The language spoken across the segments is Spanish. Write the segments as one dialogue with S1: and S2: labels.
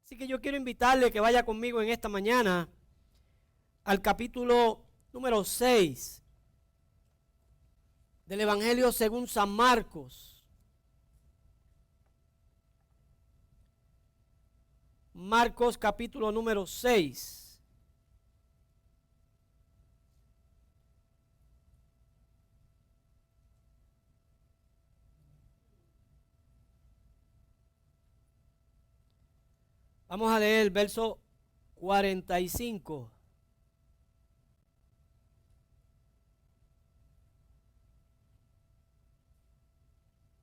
S1: Así que yo quiero invitarle que vaya conmigo en esta mañana al capítulo número 6 del Evangelio según San Marcos. Marcos capítulo número 6. Vamos a leer el verso 45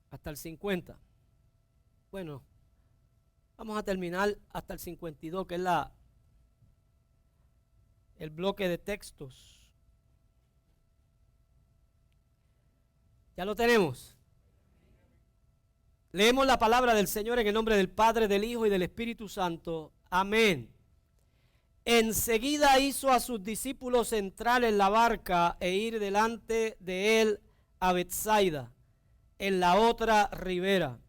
S1: hasta el 50. Bueno, vamos a terminar hasta el 52, que es el bloque de textos. ¿Ya lo tenemos? Leemos la palabra del Señor en el nombre del Padre, del Hijo y del Espíritu Santo. Amén. Enseguida hizo a sus discípulos entrar en la barca e ir delante de él a Betsaida, en la otra ribera,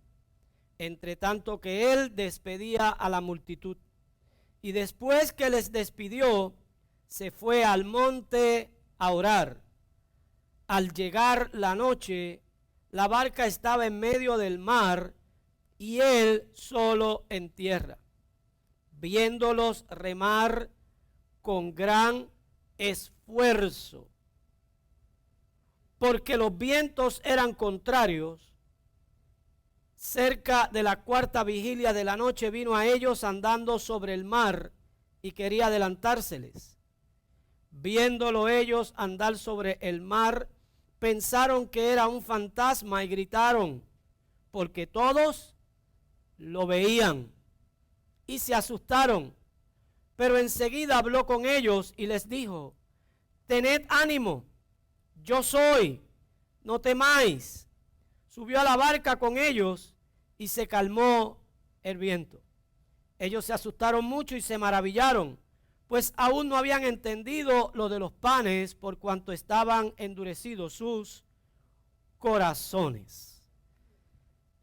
S1: entre tanto que él despedía a la multitud. Y después que les despidió, se fue al monte a orar. Al llegar la noche, la barca estaba en medio del mar y él solo en tierra. Viéndolos remar con gran esfuerzo, porque los vientos eran contrarios, cerca de la cuarta vigilia de la noche vino a ellos andando sobre el mar y quería adelantárseles. Viéndolo ellos andar sobre el mar, pensaron que era un fantasma y gritaron, porque todos lo veían y se asustaron. Pero enseguida habló con ellos y les dijo: tened ánimo, yo soy, no temáis. Subió a la barca con ellos y se calmó el viento. Ellos se asustaron mucho y se maravillaron, pues aún no habían entendido lo de los panes, por cuanto estaban endurecidos sus corazones.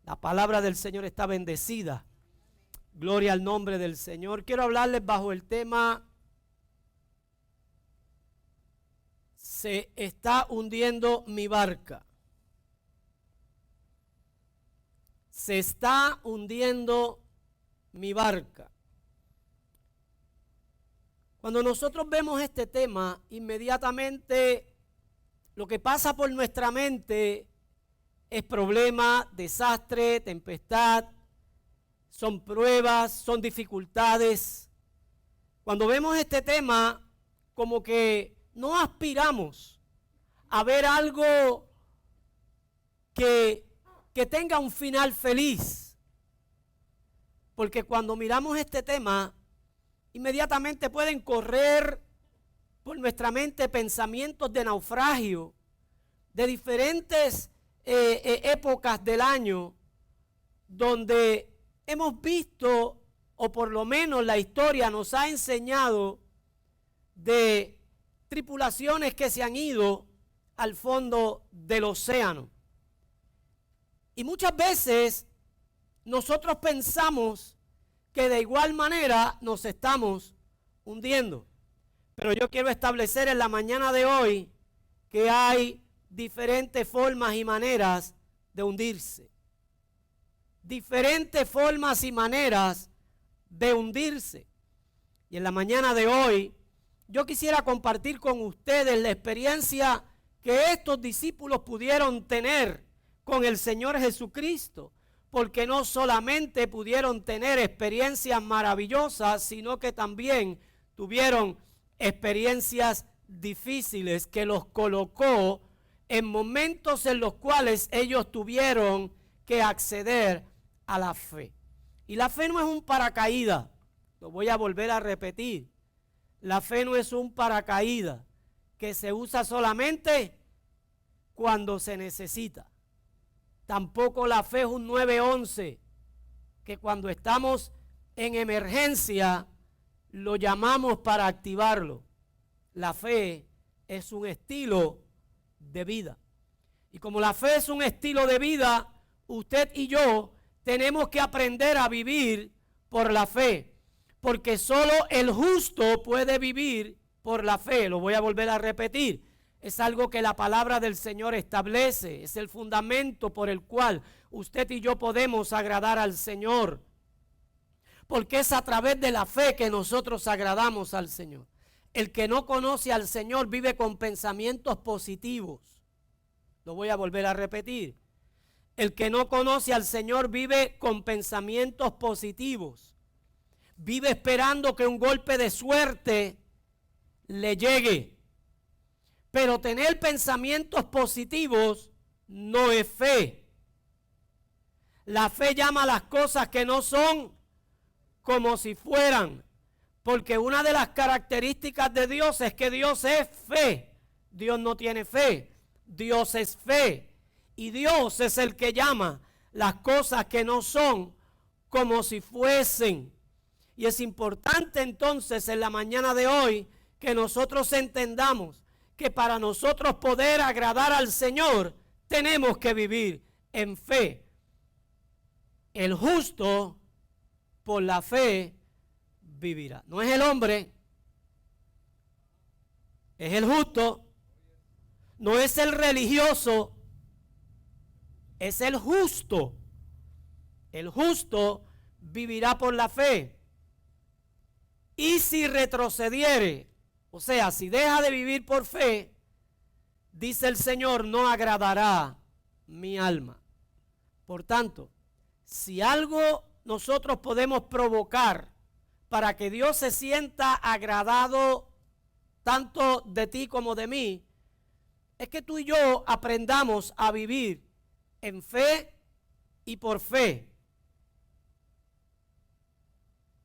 S1: La palabra del Señor está bendecida. Gloria al nombre del Señor. Quiero hablarles bajo el tema: se está hundiendo mi barca. Se está hundiendo mi barca. Cuando nosotros vemos este tema, inmediatamente lo que pasa por nuestra mente es problema, desastre, tempestad, son pruebas, son dificultades. Cuando vemos este tema, como que no aspiramos a ver algo que tenga un final feliz. Porque cuando miramos este tema, inmediatamente pueden correr por nuestra mente pensamientos de naufragio, de diferentes épocas del año, donde hemos visto, o por lo menos la historia nos ha enseñado, de tripulaciones que se han ido al fondo del océano. Y muchas veces nosotros pensamos que de igual manera nos estamos hundiendo. Pero yo quiero establecer en la mañana de hoy que hay diferentes formas y maneras de hundirse. Diferentes formas y maneras de hundirse. Y en la mañana de hoy yo quisiera compartir con ustedes la experiencia que estos discípulos pudieron tener con el Señor Jesucristo. Porque no solamente pudieron tener experiencias maravillosas, sino que también tuvieron experiencias difíciles que los colocó en momentos en los cuales ellos tuvieron que acceder a la fe. Y la fe no es un paracaídas, lo voy a volver a repetir. La fe no es un paracaídas que se usa solamente cuando se necesita. Tampoco la fe es un 911 que cuando estamos en emergencia lo llamamos para activarlo. La fe es un estilo de vida. Y como la fe es un estilo de vida, usted y yo tenemos que aprender a vivir por la fe. porque solo el justo puede vivir por la fe. Lo voy a volver a repetir. Es algo que la palabra del Señor establece. Es el fundamento por el cual usted y yo podemos agradar al Señor. Porque es a través de la fe que nosotros agradamos al Señor. El que no conoce al Señor vive con pensamientos positivos. Lo voy a volver a repetir. El que no conoce al Señor vive con pensamientos positivos. Vive esperando que un golpe de suerte le llegue. Pero tener pensamientos positivos no es fe. La fe llama a las cosas que no son como si fueran. Porque una de las características de Dios es que Dios es fe. Dios no tiene fe. Dios es fe. Y Dios es el que llama las cosas que no son como si fuesen. Y es importante entonces en la mañana de hoy que nosotros entendamos que para nosotros poder agradar al Señor tenemos que vivir en fe. El justo por la fe vivirá. No es el hombre, es el justo. No es el religioso, es el justo. El justo vivirá por la fe. Y si retrocediere, o sea, si deja de vivir por fe, dice el Señor, no agradará mi alma. Por tanto, si algo nosotros podemos provocar para que Dios se sienta agradado tanto de ti como de mí, es que tú y yo aprendamos a vivir en fe y por fe.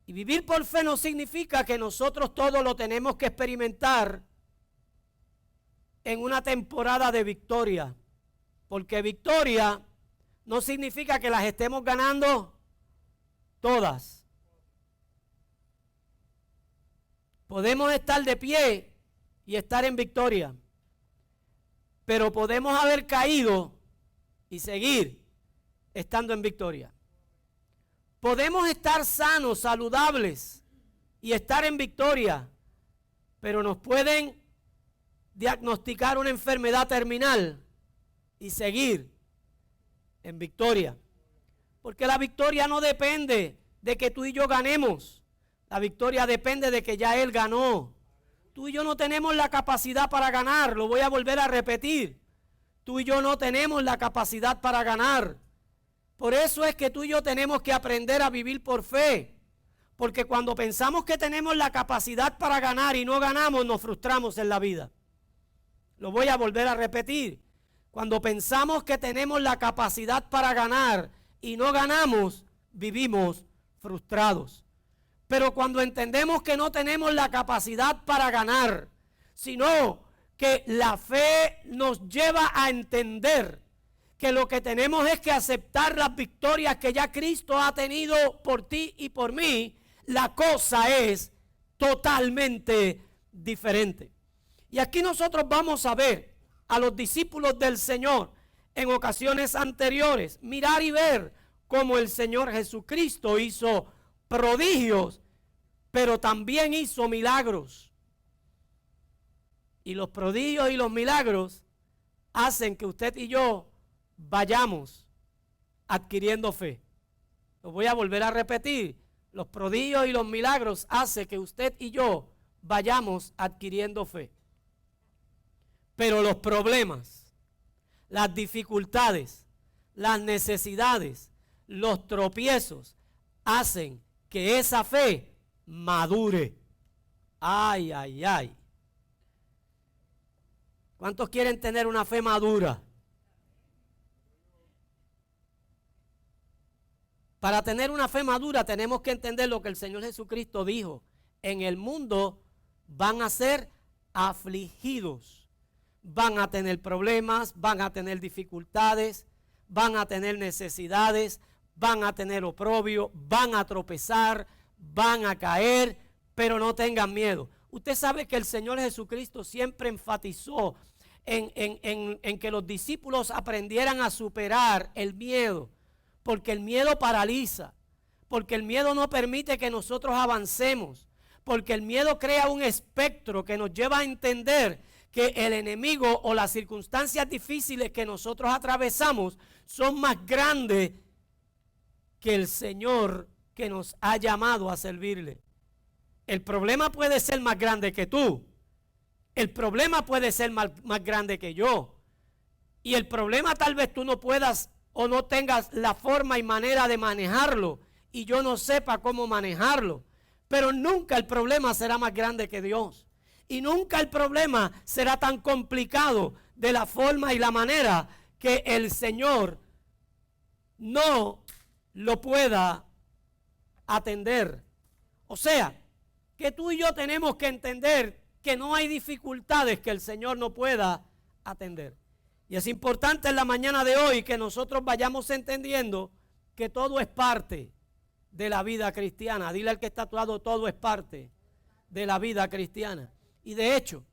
S1: Y vivir por fe no significa que nosotros todos lo tenemos que experimentar en una temporada de victoria. Porque victoria no significa que las estemos ganando todas. Podemos estar de pie y estar en victoria. Pero podemos haber caído y seguir estando en victoria. Podemos estar sanos, saludables y estar en victoria, pero nos pueden diagnosticar una enfermedad terminal y seguir en victoria. Porque la victoria no depende de que tú y yo ganemos. La victoria depende de que ya Él ganó. Tú y yo no tenemos la capacidad para ganar, lo voy a volver a repetir. Tú y yo no tenemos la capacidad para ganar. Por eso es que tú y yo tenemos que aprender a vivir por fe. Porque cuando pensamos que tenemos la capacidad para ganar y no ganamos, nos frustramos en la vida. Lo voy a volver a repetir. Cuando pensamos que tenemos la capacidad para ganar y no ganamos, vivimos frustrados. Pero cuando entendemos que no tenemos la capacidad para ganar, sino que la fe nos lleva a entender que lo que tenemos es que aceptar las victorias que ya Cristo ha tenido por ti y por mí, la cosa es totalmente diferente. Y aquí nosotros vamos a ver a los discípulos del Señor en ocasiones anteriores, mirar y ver cómo el Señor Jesucristo hizo prodigios, pero también hizo milagros. Y los prodigios y los milagros hacen que usted y yo vayamos adquiriendo fe. Lo voy a volver a repetir. Los prodigios y los milagros hacen que usted y yo vayamos adquiriendo fe. Pero los problemas, las dificultades, las necesidades, los tropiezos hacen que esa fe madure. Ay, ay, ay. ¿Cuántos quieren tener una fe madura? Para tener una fe madura tenemos que entender lo que el Señor Jesucristo dijo. En el mundo van a ser afligidos. Van a tener problemas, van a tener dificultades, van a tener necesidades, van a tener oprobio, van a tropezar, van a caer, pero no tengan miedo. Usted sabe que el Señor Jesucristo siempre enfatizó en que los discípulos aprendieran a superar el miedo, porque el miedo paraliza. porque el miedo no permite que nosotros avancemos, porque el miedo crea un espectro que nos lleva a entender que el enemigo o las circunstancias difíciles que nosotros atravesamos son más grandes que el Señor que nos ha llamado a servirle. El problema puede ser más grande que tú. El problema puede ser más grande que yo. Y el problema tal vez tú no puedas o no tengas la forma y manera de manejarlo y yo no sepa cómo manejarlo. Pero nunca el problema será más grande que Dios. Y nunca el problema será tan complicado de la forma y la manera que el Señor no lo pueda atender. O sea, que tú y yo tenemos que entender que no hay dificultades que el Señor no pueda atender. Y es importante en la mañana de hoy que nosotros vayamos entendiendo que todo es parte de la vida cristiana. Dile al que está a tu lado, todo es parte de la vida cristiana. Y de hecho,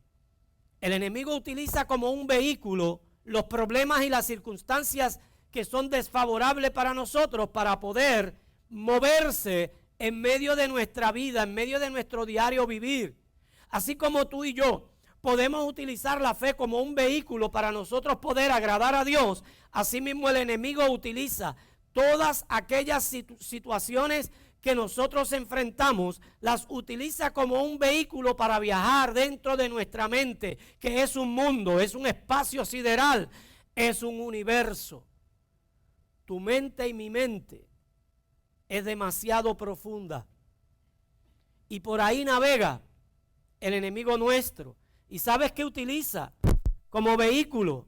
S1: el enemigo utiliza como un vehículo los problemas y las circunstancias que son desfavorables para nosotros para poder moverse en medio de nuestra vida, en medio de nuestro diario vivir. Así como tú y yo podemos utilizar la fe como un vehículo para nosotros poder agradar a Dios, asimismo el enemigo utiliza todas aquellas situaciones que nosotros enfrentamos, las utiliza como un vehículo para viajar dentro de nuestra mente, que es un mundo, es un espacio sideral, es un universo. Tu mente y mi mente es demasiado profunda y por ahí navega el enemigo nuestro. ¿Y sabes qué utiliza como vehículo?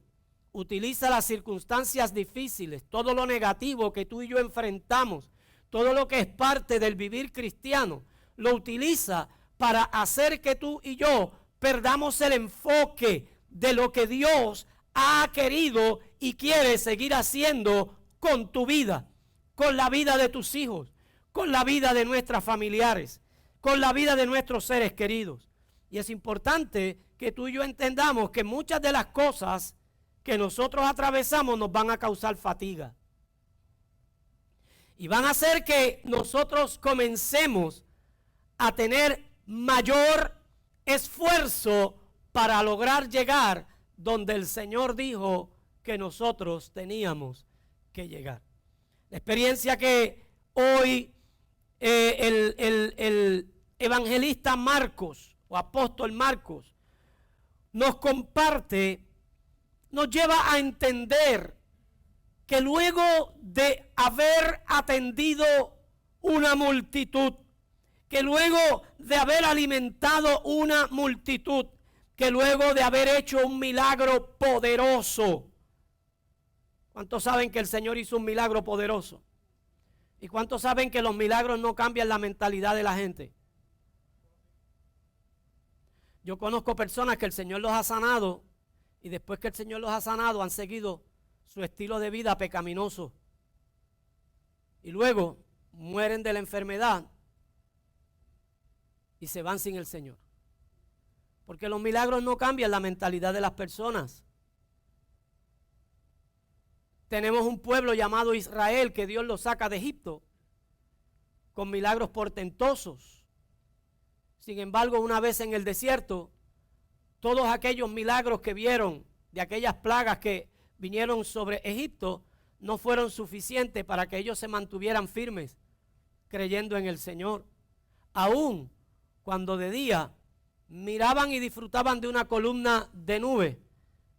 S1: Utiliza las circunstancias difíciles, todo lo negativo que tú y yo enfrentamos, todo lo que es parte del vivir cristiano, lo utiliza para hacer que tú y yo perdamos el enfoque de lo que Dios ha querido y quiere seguir haciendo con tu vida, con la vida de tus hijos, con la vida de nuestros familiares, con la vida de nuestros seres queridos. Y es importante que tú y yo entendamos que muchas de las cosas que nosotros atravesamos nos van a causar fatiga. Y van a hacer que nosotros comencemos a tener mayor esfuerzo para lograr llegar donde el Señor dijo que nosotros teníamos que llegar. La experiencia que hoy el evangelista Marcos o apóstol Marcos nos comparte, nos lleva a entender que luego de haber atendido una multitud, que luego de haber alimentado una multitud, que luego de haber hecho un milagro poderoso. ¿Cuántos saben que el Señor hizo un milagro poderoso? ¿Y cuántos saben que los milagros no cambian la mentalidad de la gente? Yo conozco personas que el Señor los ha sanado y después que el Señor los ha sanado han seguido su estilo de vida pecaminoso y luego mueren de la enfermedad y se van sin el Señor, porque los milagros no cambian la mentalidad de las personas. Tenemos un pueblo llamado Israel que Dios lo saca de Egipto con milagros portentosos. Sin embargo, una vez en el desierto, todos aquellos milagros que vieron de aquellas plagas que vinieron sobre Egipto no fueron suficientes para que ellos se mantuvieran firmes creyendo en el Señor. Aún cuando de día miraban y disfrutaban de una columna de nube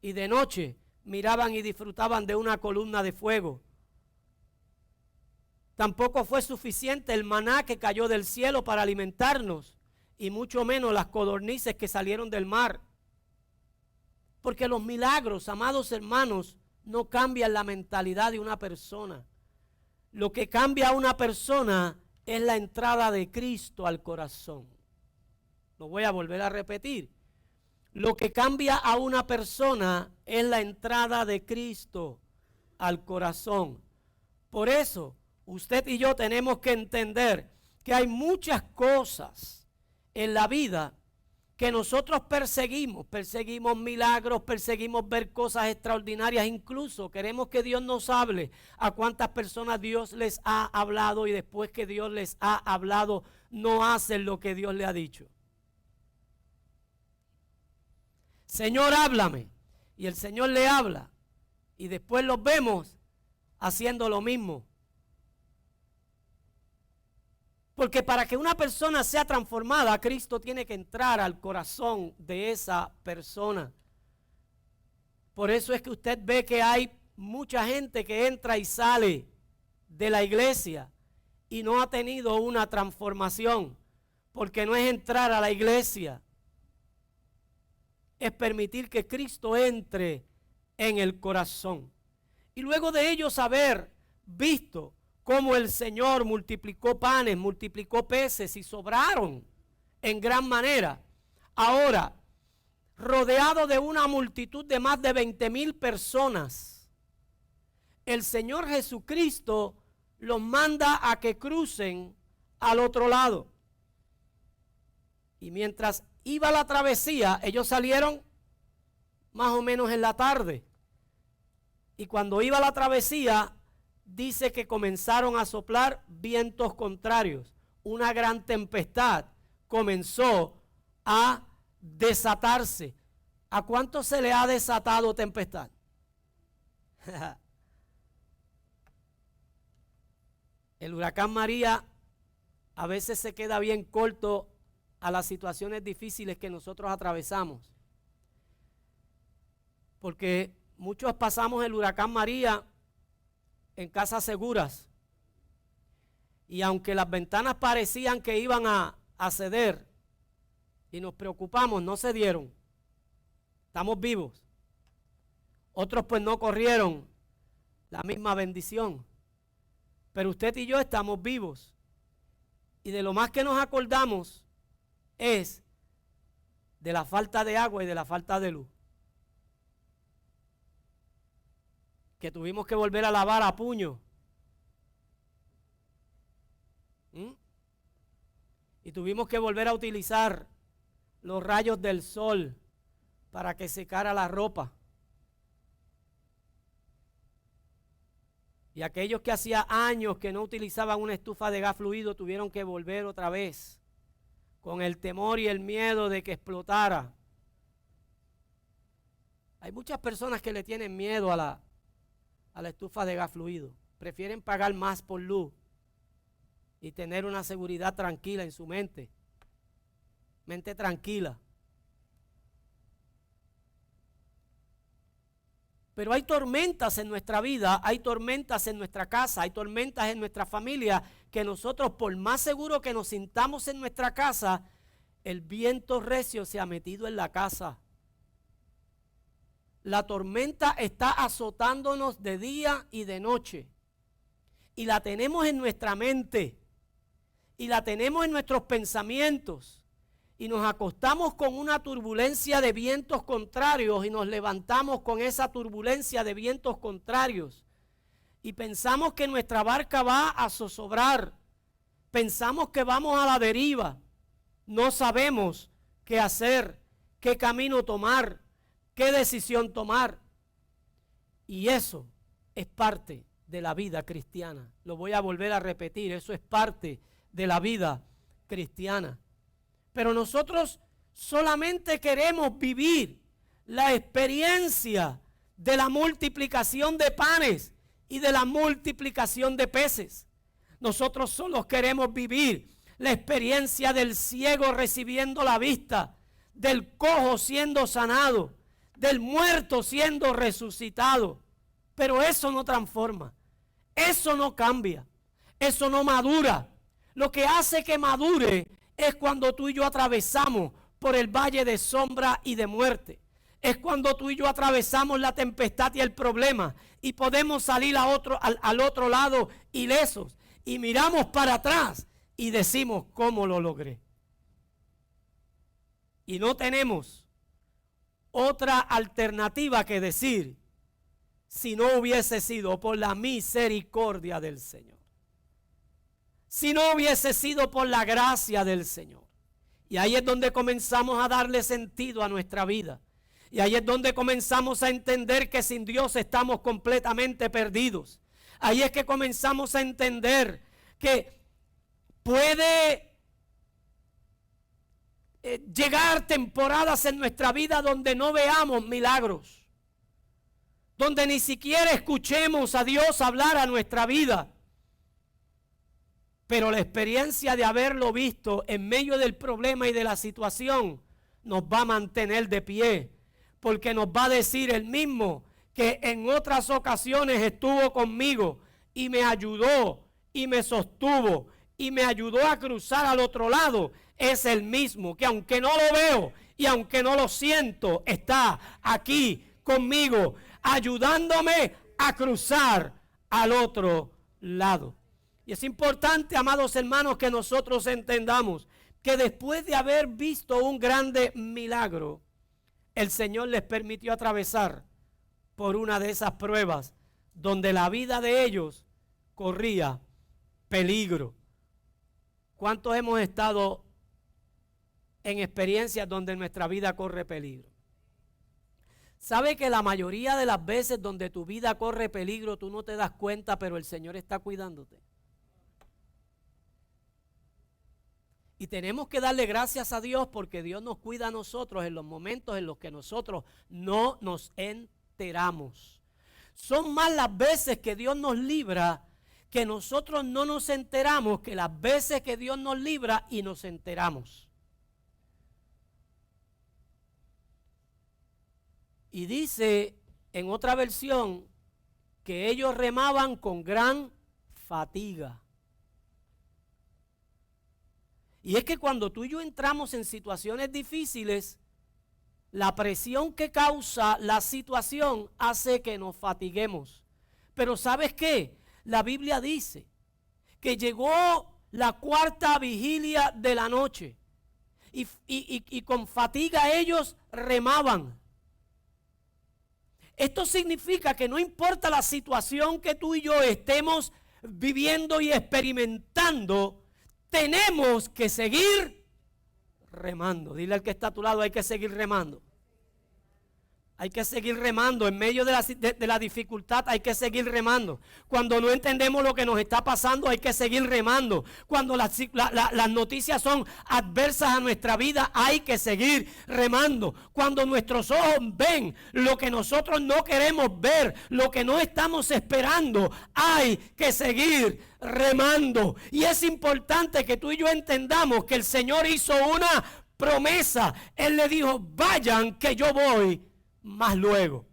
S1: y de noche miraban y disfrutaban de una columna de fuego. Tampoco fue suficiente el maná que cayó del cielo para alimentarnos y mucho menos las codornices que salieron del mar. Porque los milagros, amados hermanos, no cambian la mentalidad de una persona. Lo que cambia a una persona es la entrada de Cristo al corazón. Lo voy a volver a repetir. Lo que cambia a una persona es la entrada de Cristo al corazón. Por eso, usted y yo tenemos que entender que hay muchas cosas en la vida que nosotros perseguimos milagros, perseguimos ver cosas extraordinarias, incluso queremos que Dios nos hable. ¿A cuántas personas Dios les ha hablado y después que Dios les ha hablado no hacen lo que Dios le ha dicho? Señor, háblame. Y el Señor le habla y después los vemos haciendo lo mismo. Porque para que una persona sea transformada, Cristo tiene que entrar al corazón de esa persona. Por eso es que usted ve que hay mucha gente que entra y sale de la iglesia y no ha tenido una transformación. Porque no es entrar a la iglesia, es permitir que Cristo entre en el corazón. Y luego de ellos haber visto cómo el Señor multiplicó panes, multiplicó peces y sobraron en gran manera. Ahora, rodeado de una multitud de más de 20,000 personas, el Señor Jesucristo los manda a que crucen al otro lado. Y mientras iba la travesía, ellos salieron más o menos en la tarde. Y cuando iba la travesía, dice que comenzaron a soplar vientos contrarios. Una gran tempestad comenzó a desatarse. ¿A cuánto se le ha desatado tempestad? El huracán María a veces se queda bien corto a las situaciones difíciles que nosotros atravesamos. Porque muchos pasamos el huracán María en casas seguras. Y aunque las ventanas parecían que iban a ceder y nos preocupamos, no cedieron. Estamos vivos. Otros pues no corrieron la misma bendición. Pero usted y yo estamos vivos. Y de lo más que nos acordamos es de la falta de agua y de la falta de luz. Que tuvimos que volver a lavar a puño. Y tuvimos que volver a utilizar los rayos del sol para que secara la ropa. Y aquellos que hacía años que no utilizaban una estufa de gas fluido tuvieron que volver otra vez con el temor y el miedo de que explotara. Hay muchas personas que le tienen miedo a la estufa de gas fluido. Prefieren pagar más por luz y tener una seguridad tranquila en su mente. Mente tranquila. Pero hay tormentas en nuestra vida, hay tormentas en nuestra casa, hay tormentas en nuestra familia, que nosotros, por más seguro que nos sintamos en nuestra casa, el viento recio se ha metido en la casa. La tormenta está azotándonos de día y de noche. Y la tenemos en nuestra mente. Y la tenemos en nuestros pensamientos. Y nos acostamos con una turbulencia de vientos contrarios y nos levantamos con esa turbulencia de vientos contrarios. Y pensamos que nuestra barca va a zozobrar. Pensamos que vamos a la deriva. No sabemos qué hacer, qué camino tomar, qué decisión tomar. Y eso es parte de la vida cristiana. Lo voy a volver a repetir, eso es parte de la vida cristiana. Pero nosotros solamente queremos vivir la experiencia de la multiplicación de panes y de la multiplicación de peces. Nosotros solo queremos vivir la experiencia del ciego recibiendo la vista, del cojo siendo sanado, del muerto siendo resucitado. Pero eso no transforma, eso no cambia, eso no madura. Lo que hace que madure es cuando tú y yo atravesamos por el valle de sombra y de muerte. Es cuando tú y yo atravesamos la tempestad y el problema y podemos salir al otro lado ilesos y miramos para atrás y decimos cómo lo logré. Y no tenemos otra alternativa que decir si no hubiese sido por la misericordia del Señor. Si no hubiese sido por la gracia del Señor. Y ahí es donde comenzamos a darle sentido a nuestra vida. Y ahí es donde comenzamos a entender que sin Dios estamos completamente perdidos. Ahí es que comenzamos a entender que puede llegar temporadas en nuestra vida donde no veamos milagros, donde ni siquiera escuchemos a Dios hablar a nuestra vida. Pero la experiencia de haberlo visto en medio del problema y de la situación nos va a mantener de pie, porque nos va a decir el mismo que en otras ocasiones estuvo conmigo y me ayudó y me sostuvo y me ayudó a cruzar al otro lado. Es el mismo que aunque no lo veo y aunque no lo siento, está aquí conmigo, ayudándome a cruzar al otro lado. Y es importante, amados hermanos, que nosotros entendamos que después de haber visto un grande milagro, el Señor les permitió atravesar por una de esas pruebas donde la vida de ellos corría peligro. ¿Cuántos hemos estado en experiencias donde nuestra vida corre peligro? ¿Sabe que la mayoría de las veces donde tu vida corre peligro tú no te das cuenta, pero el Señor está cuidándote? Y tenemos que darle gracias a Dios porque Dios nos cuida a nosotros en los momentos en los que nosotros no nos enteramos. Son más las veces que Dios nos libra que nosotros no nos enteramos que las veces que Dios nos libra y nos enteramos. Y dice en otra versión que ellos remaban con gran fatiga. Y es que cuando tú y yo entramos en situaciones difíciles, la presión que causa la situación hace que nos fatiguemos. Pero ¿sabes qué? La Biblia dice que llegó la cuarta vigilia de la noche y con fatiga ellos remaban. Esto significa que no importa la situación que tú y yo estemos viviendo y experimentando, tenemos que seguir remando. Dile al que está a tu lado, hay que seguir remando. Hay que seguir remando. En medio de la dificultad hay que seguir remando. Cuando no entendemos lo que nos está pasando, hay que seguir remando. Cuando las noticias son adversas a nuestra vida, hay que seguir remando. Cuando nuestros ojos ven lo que nosotros no queremos ver, lo que no estamos esperando, hay que seguir remando. Y es importante que tú y yo entendamos que el Señor hizo una promesa. Él le dijo: vayan que yo voy más luego.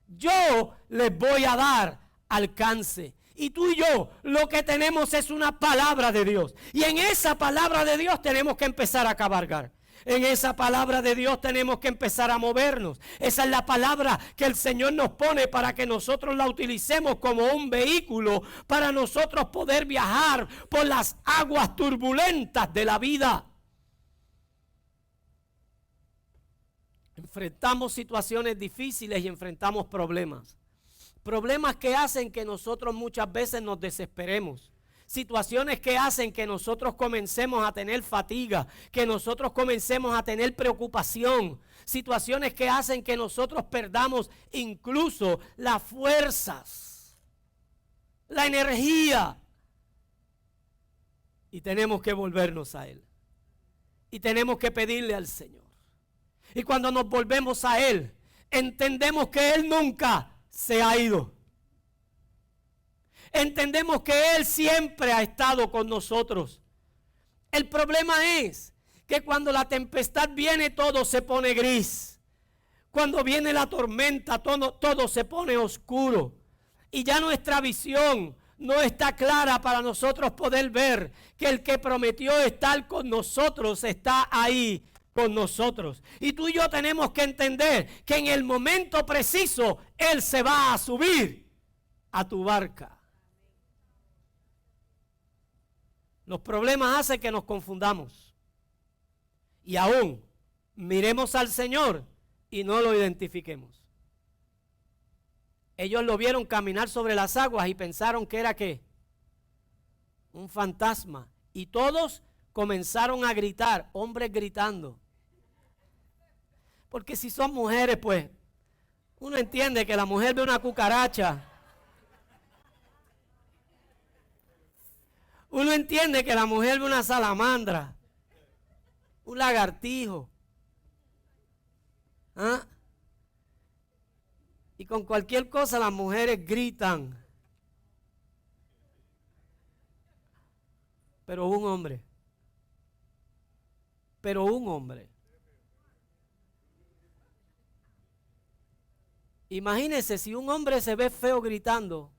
S1: Yo les voy a dar alcance. Y tú y yo lo que tenemos es una palabra de Dios. Y en esa palabra de Dios tenemos que empezar a cabalgar. En esa palabra de Dios tenemos que empezar a movernos. Esa es la palabra que el Señor nos pone para que nosotros la utilicemos como un vehículo para nosotros poder viajar por las aguas turbulentas de la vida. Enfrentamos situaciones difíciles y enfrentamos problemas. Problemas que hacen que nosotros muchas veces nos desesperemos. Situaciones que hacen que nosotros comencemos a tener fatiga, que nosotros comencemos a tener preocupación. Situaciones que hacen que nosotros perdamos incluso las fuerzas, la energía. Y tenemos que volvernos a Él. Y tenemos que pedirle al Señor. Y cuando nos volvemos a Él, entendemos que Él nunca se ha ido. Entendemos que Él siempre ha estado con nosotros. El problema es que cuando la tempestad viene, todo se pone gris. Cuando viene la tormenta, todo se pone oscuro. Y ya nuestra visión no está clara para nosotros poder ver que el que prometió estar con nosotros está ahí con nosotros. Y tú y yo tenemos que entender que en el momento preciso Él se va a subir a tu barca. Los problemas hacen que nos confundamos y aún miremos al Señor y no lo identifiquemos. Ellos lo vieron caminar sobre las aguas y pensaron que era ¿qué? Un fantasma. Y todos comenzaron a gritar, hombres gritando. Porque si son mujeres, pues, uno entiende que la mujer ve una cucaracha. Uno entiende que la mujer ve una salamandra, un lagartijo. ¿Ah? Y con cualquier cosa las mujeres gritan. Pero un hombre. Imagínese si un hombre se ve feo gritando.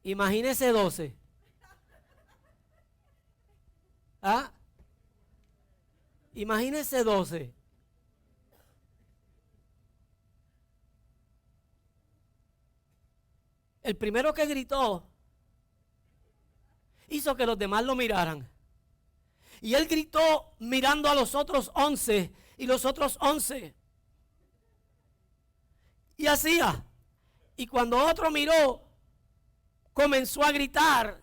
S1: Imagínese 12. ¿Ah? Imagínese 12. El primero que gritó hizo que los demás lo miraran. Y él gritó mirando a los otros 11 y los otros 11. Y hacía. Y cuando otro miró, comenzó a gritar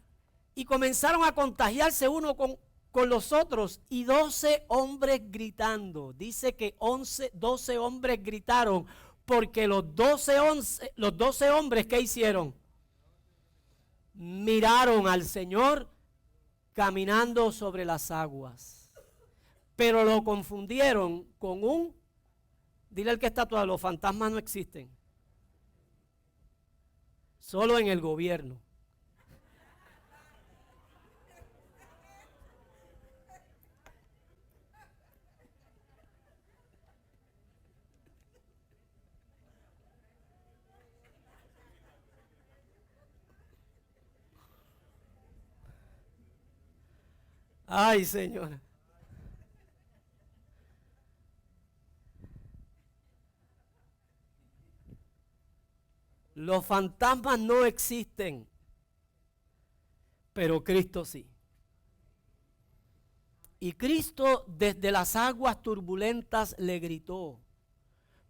S1: y comenzaron a contagiarse uno con los otros. Y 12 hombres gritando. Dice que 12 hombres gritaron porque los 12 hombres, ¿qué hicieron? Miraron al Señor caminando sobre las aguas. Pero lo confundieron con dile al que está a tu lado, los fantasmas no existen. Solo en el gobierno. Ay, Señor. Los fantasmas no existen, pero Cristo sí. Y Cristo desde las aguas turbulentas le gritó,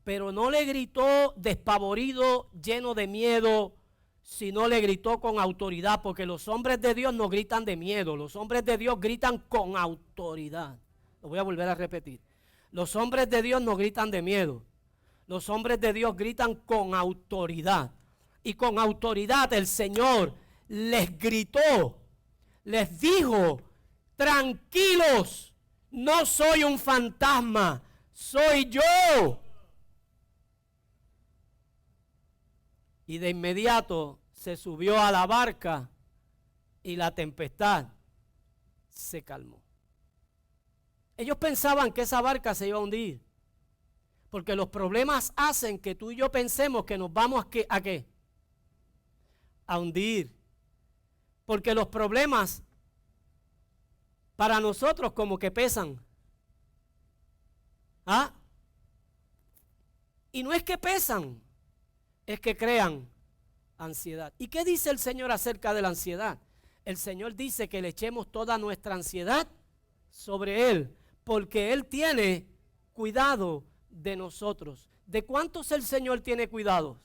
S1: pero no le gritó despavorido, lleno de miedo, sino le gritó con autoridad, porque los hombres de Dios no gritan de miedo, los hombres de Dios gritan con autoridad. Lo voy a volver a repetir. Los hombres de Dios no gritan de miedo, los hombres de Dios gritan con autoridad. Y con autoridad el Señor les gritó, les dijo: tranquilos, no soy un fantasma, soy yo. Y de inmediato se subió a la barca y la tempestad se calmó. Ellos pensaban que esa barca se iba a hundir, porque los problemas hacen que tú y yo pensemos que nos vamos ¿a qué? A hundir. Porque los problemas para nosotros como que pesan. ¿Ah? Y no es que pesan, es que crean ansiedad. ¿Y qué dice el Señor acerca de la ansiedad? El Señor dice que le echemos toda nuestra ansiedad sobre Él, porque Él tiene cuidado de nosotros. ¿De cuántos el Señor tiene cuidado?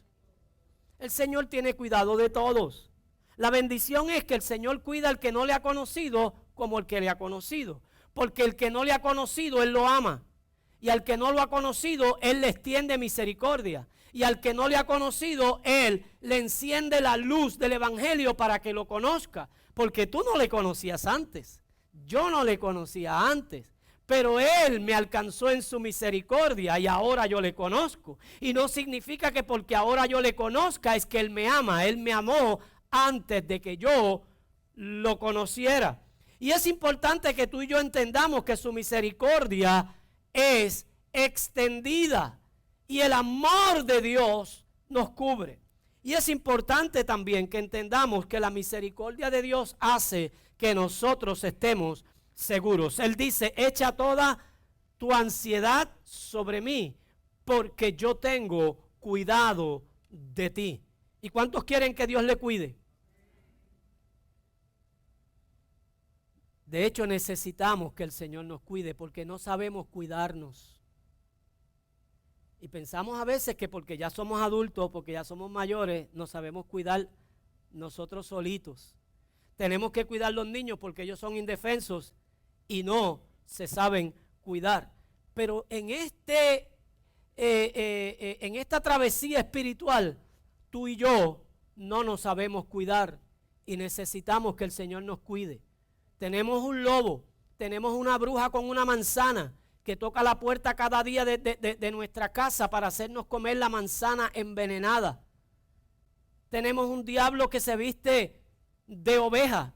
S1: El Señor tiene cuidado de todos. La bendición es que el Señor cuida al que no le ha conocido como el que le ha conocido. Porque el que no le ha conocido, Él lo ama. Y al que no lo ha conocido, Él le extiende misericordia. Y al que no le ha conocido, Él le enciende la luz del Evangelio para que lo conozca. Porque tú no le conocías antes. Yo no le conocía antes. Pero Él me alcanzó en su misericordia y ahora yo le conozco. Y no significa que porque ahora yo le conozca es que Él me ama. Él me amó antes de que yo lo conociera. Y es importante que tú y yo entendamos que su misericordia es extendida y el amor de Dios nos cubre. Y es importante también que entendamos que la misericordia de Dios hace que nosotros estemos seguros. Él dice: echa toda tu ansiedad sobre mí, porque yo tengo cuidado de ti. ¿Y cuántos quieren que Dios le cuide? De hecho, necesitamos que el Señor nos cuide porque no sabemos cuidarnos. Y pensamos a veces que porque ya somos adultos, porque ya somos mayores, nos sabemos cuidar nosotros solitos. Tenemos que cuidar los niños porque ellos son indefensos y no se saben cuidar. Pero en esta travesía espiritual, tú y yo no nos sabemos cuidar y necesitamos que el Señor nos cuide. Tenemos un lobo, tenemos una bruja con una manzana que toca la puerta cada día de nuestra casa para hacernos comer la manzana envenenada. Tenemos un diablo que se viste de oveja,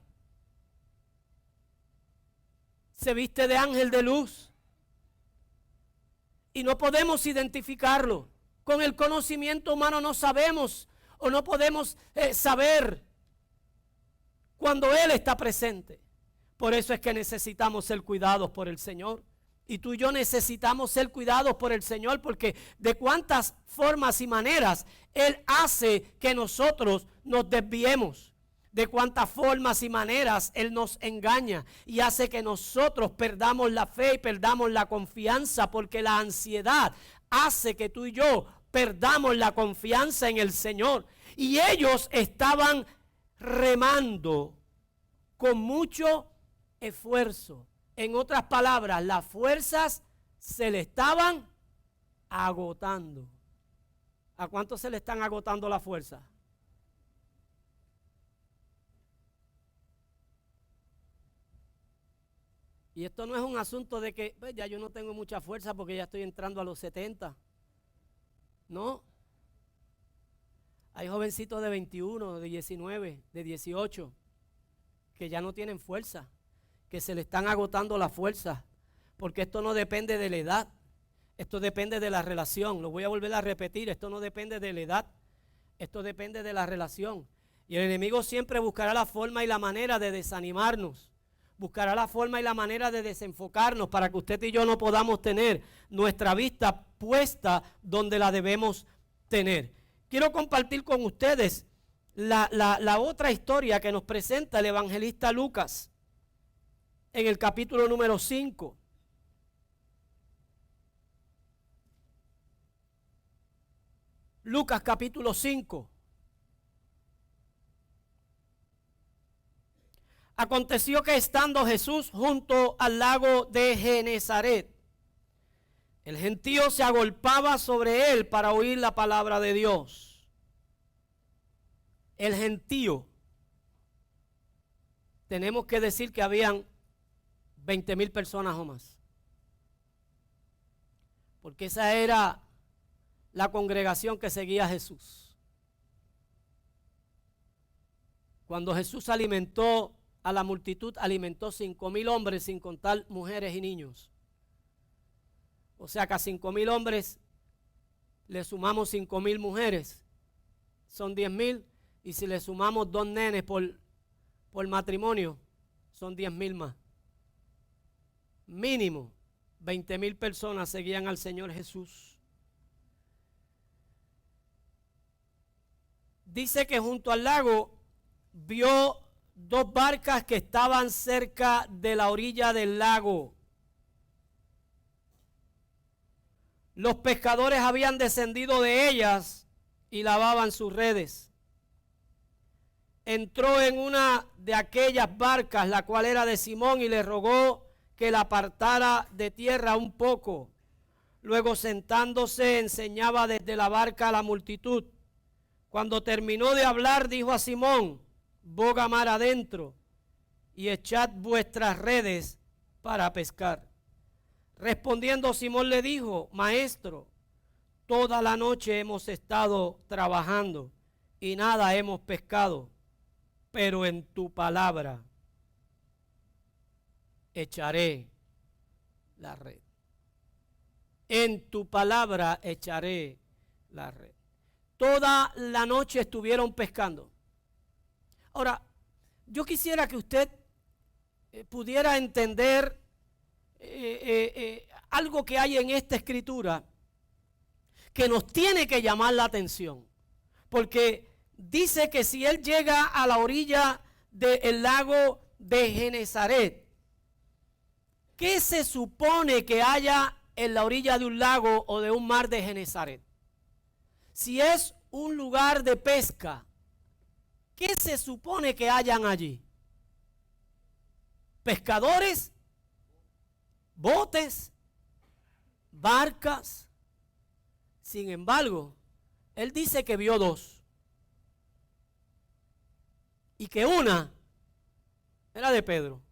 S1: se viste de ángel de luz y no podemos identificarlo. Con el conocimiento humano no sabemos o no podemos saber cuando Él está presente. Por eso es que necesitamos ser cuidados por el Señor. Y tú y yo necesitamos ser cuidados por el Señor, porque de cuántas formas y maneras Él hace que nosotros nos desviemos. De cuántas formas y maneras Él nos engaña y hace que nosotros perdamos la fe y perdamos la confianza, porque la ansiedad hace que tú y yo perdamos la confianza en el Señor. Y ellos estaban remando con mucho esfuerzo. En otras palabras, las fuerzas se le estaban agotando. ¿A cuánto se le están agotando las fuerzas? Y esto no es un asunto de que ya yo no tengo mucha fuerza porque ya estoy entrando a los 70. No. Hay jovencitos de 21, de 19, de 18 que ya no tienen fuerza, que se le están agotando las fuerzas, porque esto no depende de la edad, esto depende de la relación. Lo voy a volver a repetir, esto no depende de la edad, esto depende de la relación. Y el enemigo siempre buscará la forma y la manera de desanimarnos, buscará la forma y la manera de desenfocarnos para que usted y yo no podamos tener nuestra vista puesta donde la debemos tener. Quiero compartir con ustedes la otra historia que nos presenta el evangelista Lucas en el capítulo número 5. Lucas capítulo 5. Aconteció que estando Jesús junto al lago de Genezaret, el gentío se agolpaba sobre él para oír la palabra de Dios. El gentío, tenemos que decir que habían 20,000 personas o más, porque esa era la congregación que seguía a Jesús. Cuando Jesús alimentó a la multitud, alimentó 5,000 hombres sin contar mujeres y niños. O sea que a 5,000 hombres le sumamos 5,000 mujeres, son 10,000, y si le sumamos 2 nenes por matrimonio, son 10,000 más. Mínimo 20,000 personas seguían al Señor Jesús. Dice que junto al lago vio 2 barcas que estaban cerca de la orilla del lago. Los pescadores habían descendido de ellas y lavaban sus redes. Entró en una de aquellas barcas, la cual era de Simón, y le rogó que la apartara de tierra un poco. Luego, sentándose, enseñaba desde la barca a la multitud. Cuando terminó de hablar, dijo a Simón: boga mar adentro y echad vuestras redes para pescar. Respondiendo Simón le dijo: Maestro, toda la noche hemos estado trabajando y nada hemos pescado, pero en tu palabra echaré la red. En tu palabra echaré la red. Toda la noche estuvieron pescando. Ahora, yo quisiera que usted pudiera entender algo que hay en esta escritura que nos tiene que llamar la atención, porque dice que si él llega a la orilla del lago de Genezaret, ¿qué se supone que haya en la orilla de un lago o de un mar de Genezaret? Si es un lugar de pesca, ¿qué se supone que hayan allí? pescadores, botes, barcas. Sin embargo, él dice que vio dos. Y que una era de Pedro.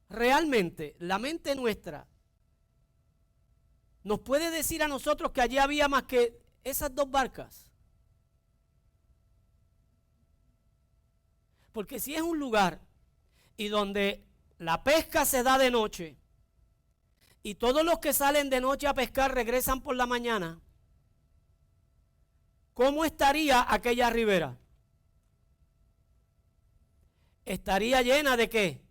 S1: Realmente, la mente nuestra nos puede decir a nosotros que allí había más que esas dos barcas. Porque si es un lugar y donde la pesca se da de noche y todos los que salen de noche a pescar regresan por la mañana, ¿cómo estaría aquella ribera? Estaría llena ¿de qué?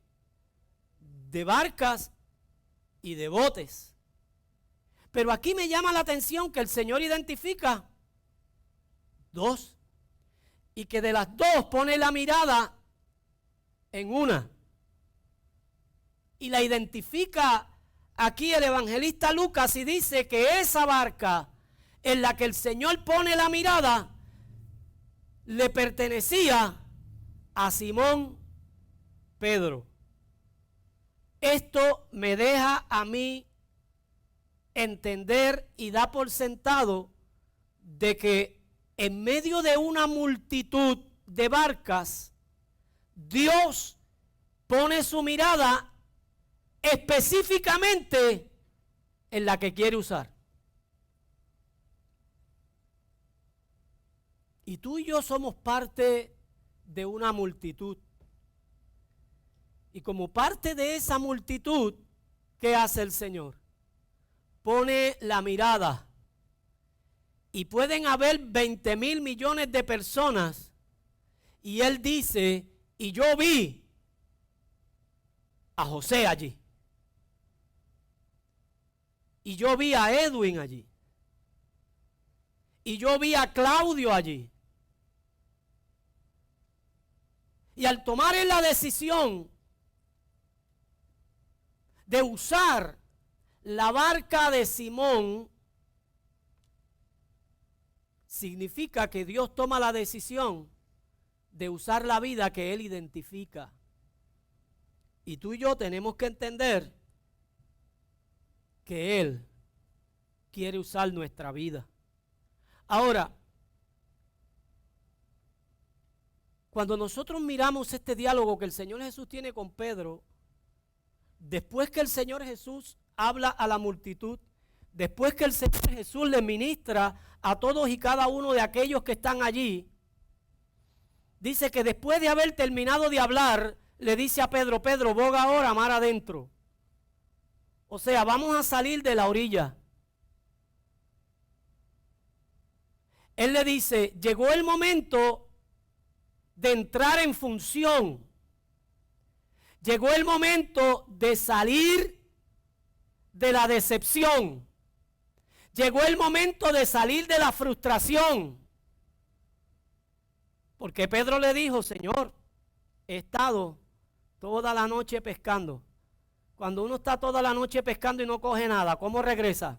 S1: De barcas y de botes. Pero aquí me llama la atención que el Señor identifica dos y que de las dos pone la mirada en una. Y la identifica aquí el evangelista Lucas y dice que esa barca en la que el Señor pone la mirada le pertenecía a Simón Pedro. Esto me deja a mí entender y da por sentado de que en medio de una multitud de barcas, Dios pone su mirada específicamente en la que quiere usar. Y tú y yo somos parte de una multitud. Y como parte de esa multitud, ¿qué hace el Señor? Pone la mirada. Y pueden haber 20,000 millones de personas. Y Él dice, y yo vi a José allí. Y yo vi a Edwin allí. Y yo vi a Claudio allí. Y al tomar él la decisión de usar la barca de Simón, significa que Dios toma la decisión de usar la vida que Él identifica. Y tú y yo tenemos que entender que Él quiere usar nuestra vida. Ahora, cuando nosotros miramos este diálogo que el Señor Jesús tiene con Pedro, después que el Señor Jesús habla a la multitud, después que el Señor Jesús le ministra a todos y cada uno de aquellos que están allí, dice que después de haber terminado de hablar, le dice a Pedro, Pedro, boga ahora mar adentro. O sea, vamos a salir de la orilla. Él le dice, llegó el momento de entrar en función. Llegó el momento de salir de la decepción. Llegó el momento de salir de la frustración. Porque Pedro le dijo, Señor, he estado toda la noche pescando. Cuando uno está toda la noche pescando y no coge nada, ¿cómo regresa?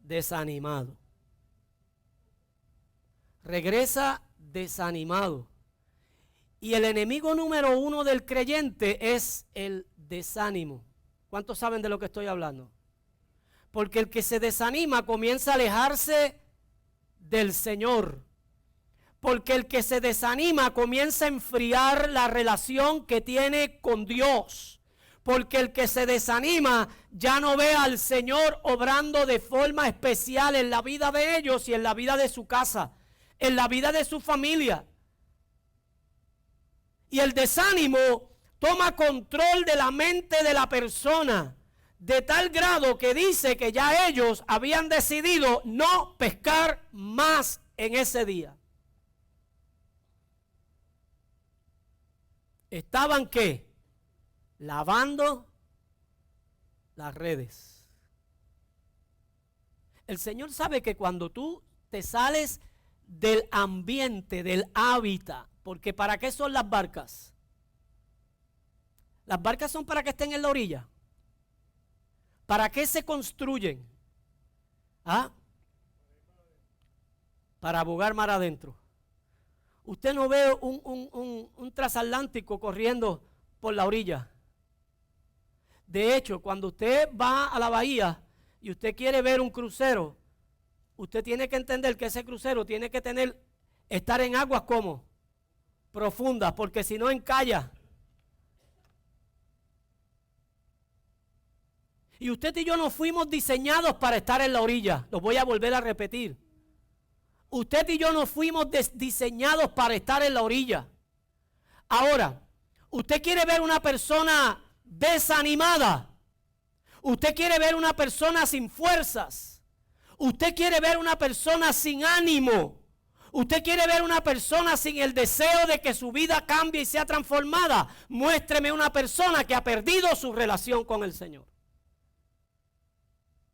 S1: Desanimado. Regresa desanimado. Y el enemigo número uno del creyente es el desánimo. ¿Cuántos saben de lo que estoy hablando? Porque el que se desanima comienza a alejarse del Señor. Porque el que se desanima comienza a enfriar la relación que tiene con Dios. Porque el que se desanima ya no ve al Señor obrando de forma especial en la vida de ellos y en la vida de su casa, en la vida de su familia. Y el desánimo toma control de la mente de la persona, de tal grado que dice que ya ellos habían decidido no pescar más en ese día. ¿Estaban qué? Lavando las redes. El Señor sabe que cuando tú te sales del ambiente, del hábitat, porque ¿para qué son las barcas? Las barcas son para que estén en la orilla. ¿Para qué se construyen? ¿Ah? Para bogar mar adentro. Usted no ve un transatlántico corriendo por la orilla. De hecho, cuando usted va a la bahía y usted quiere ver un crucero, usted tiene que entender que ese crucero tiene que estar en aguas como profundas, porque si no encalla. Y usted y yo no fuimos diseñados para estar en la orilla. Lo voy a volver a repetir. Usted y yo no fuimos diseñados para estar en la orilla. Ahora, usted quiere ver una persona desanimada. Usted quiere ver una persona sin fuerzas. Usted quiere ver una persona sin ánimo. Usted quiere ver una persona sin el deseo de que su vida cambie y sea transformada. Muéstreme una persona que ha perdido su relación con el Señor.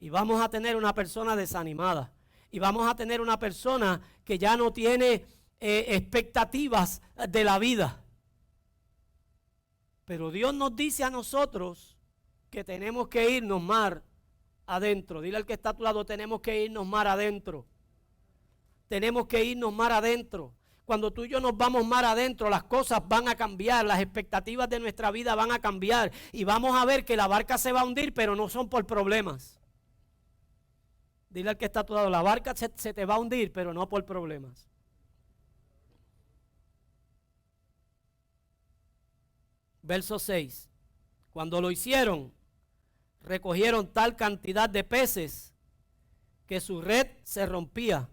S1: Y vamos a tener una persona desanimada. Y vamos a tener una persona que ya no tiene expectativas de la vida. Pero Dios nos dice a nosotros que tenemos que irnos mar adentro. Dile al que está a tu lado, tenemos que irnos mar adentro. Tenemos que irnos mar adentro. Cuando tú y yo nos vamos mar adentro, las cosas van a cambiar, las expectativas de nuestra vida van a cambiar. Y vamos a ver que la barca se va a hundir, pero no son por problemas. Dile al que está a tu lado, la barca se te va a hundir, pero no por problemas. Verso 6. Cuando lo hicieron, recogieron tal cantidad de peces que su red se rompía.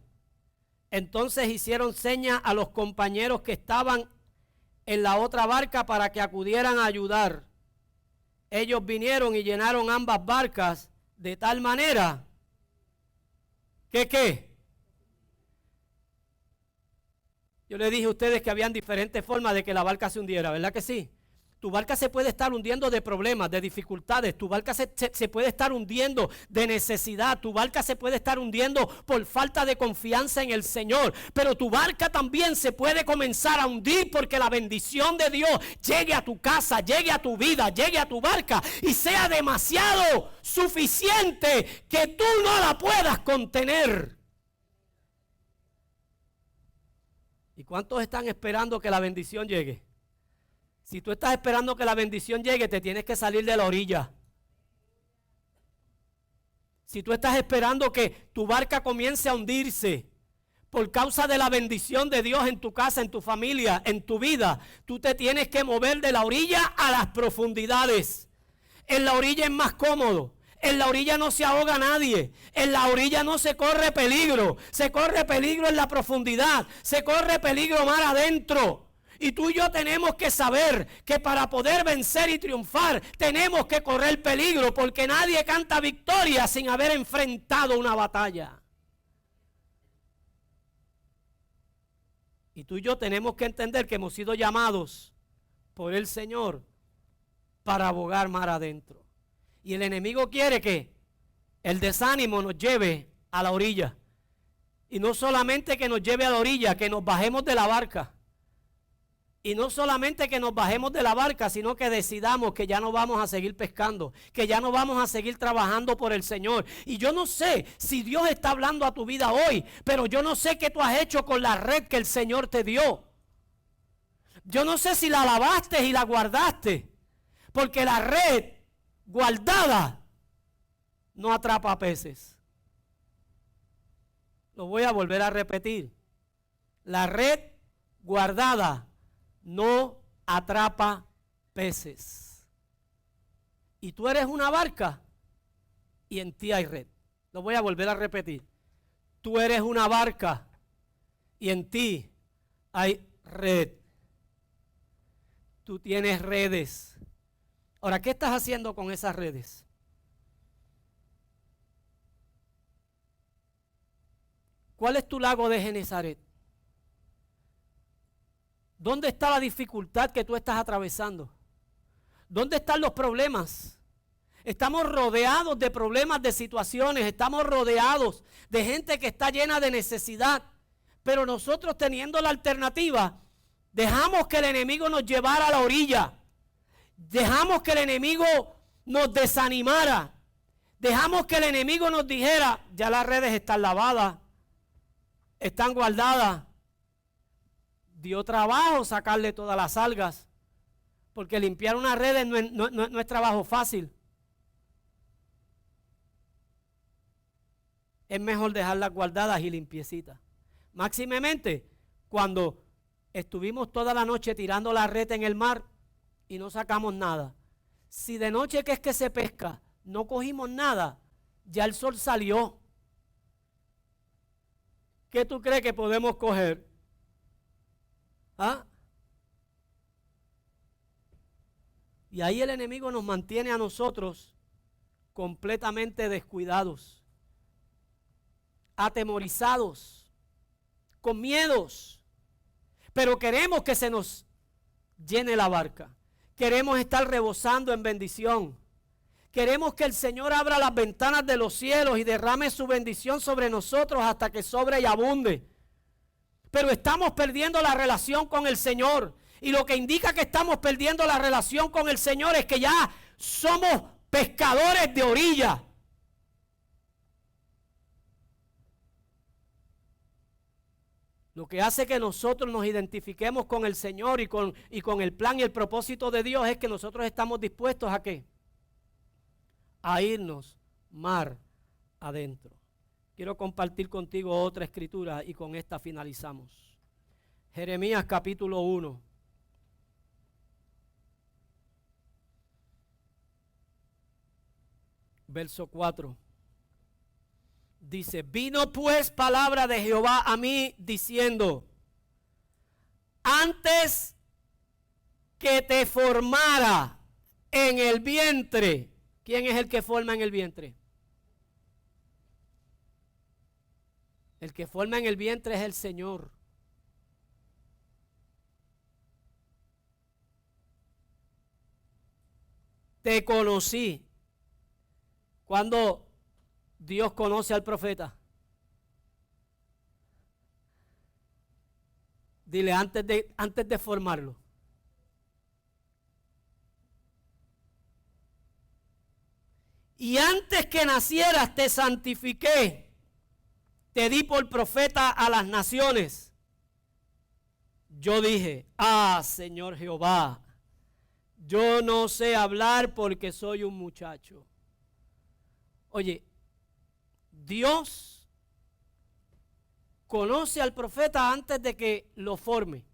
S1: Entonces hicieron seña a los compañeros que estaban en la otra barca para que acudieran a ayudar. Ellos vinieron y llenaron ambas barcas de tal manera que ¿qué? Yo les dije a ustedes que habían diferentes formas de que la barca se hundiera, ¿verdad que sí? Tu barca se puede estar hundiendo de problemas, de dificultades. Tu barca se puede estar hundiendo de necesidad. Tu barca se puede estar hundiendo por falta de confianza en el Señor. Pero tu barca también se puede comenzar a hundir porque la bendición de Dios llegue a tu casa, llegue a tu vida, llegue a tu barca y sea demasiado suficiente que tú no la puedas contener. ¿Y cuántos están esperando que la bendición llegue? Si tú estás esperando que la bendición llegue, te tienes que salir de la orilla. Si tú estás esperando que tu barca comience a hundirse por causa de la bendición de Dios en tu casa, en tu familia, en tu vida, tú te tienes que mover de la orilla a las profundidades. En la orilla es más cómodo. En la orilla no se ahoga nadie. En la orilla no se corre peligro. Se corre peligro en la profundidad. Se corre peligro mar adentro. Y tú y yo tenemos que saber que para poder vencer y triunfar tenemos que correr peligro, porque nadie canta victoria sin haber enfrentado una batalla. Y tú y yo tenemos que entender que hemos sido llamados por el Señor para abogar mar adentro. Y el enemigo quiere que el desánimo nos lleve a la orilla. Y no solamente que nos lleve a la orilla, que nos bajemos de la barca. Y no solamente que nos bajemos de la barca, sino que decidamos que ya no vamos a seguir pescando, que ya no vamos a seguir trabajando por el Señor. Y yo no sé si Dios está hablando a tu vida hoy, pero yo no sé qué tú has hecho con la red que el Señor te dio. Yo no sé si la lavaste y la guardaste, porque la red guardada no atrapa peces. Lo voy a volver a repetir. La red guardada no atrapa peces. Y tú eres una barca y en ti hay red. Lo voy a volver a repetir. Tú eres una barca y en ti hay red. Tú tienes redes. Ahora, ¿qué estás haciendo con esas redes? ¿Cuál es tu lago de Genesaret? ¿Dónde está la dificultad que tú estás atravesando? ¿Dónde están los problemas? Estamos rodeados de problemas, de situaciones. Estamos rodeados de gente que está llena de necesidad. Pero nosotros, teniendo la alternativa, dejamos que el enemigo nos llevara a la orilla. Dejamos que el enemigo nos desanimara. Dejamos que el enemigo nos dijera, ya las redes están lavadas, están guardadas. dio trabajo sacarle todas las algas, porque limpiar una red no es trabajo fácil. Es mejor dejarlas guardadas y limpiecitas. Máximamente cuando estuvimos toda la noche tirando la red en el mar y no sacamos nada. Si de noche que es que se pesca, no cogimos nada, ya el sol salió. ¿Qué tú crees que podemos coger? ¿Ah? Y ahí el enemigo nos mantiene a nosotros completamente descuidados, atemorizados, con miedos. Pero queremos que se nos llene la barca. Queremos estar rebosando en bendición. Queremos que el Señor abra las ventanas de los cielos y derrame su bendición sobre nosotros hasta que sobre y abunde. Pero estamos perdiendo la relación con el Señor. Y lo que indica que estamos perdiendo la relación con el Señor es que ya somos pescadores de orilla. Lo que hace que nosotros nos identifiquemos con el Señor y con el plan y el propósito de Dios es que nosotros estamos dispuestos ¿a qué? A irnos mar adentro. Quiero compartir contigo otra escritura y con esta finalizamos. Jeremías capítulo 1. Verso 4. Dice, vino pues palabra de Jehová a mí diciendo, antes que te formara en el vientre. ¿Quién es el que forma en el vientre? El que forma en el vientre es el Señor. Te conocí. Cuando Dios conoce al profeta, dile antes de formarlo. Y antes que nacieras te santifiqué, te di por profeta a las naciones. Yo dije, Señor Jehová, yo no sé hablar porque soy un muchacho. Oye, Dios conoce al profeta antes de que lo forme,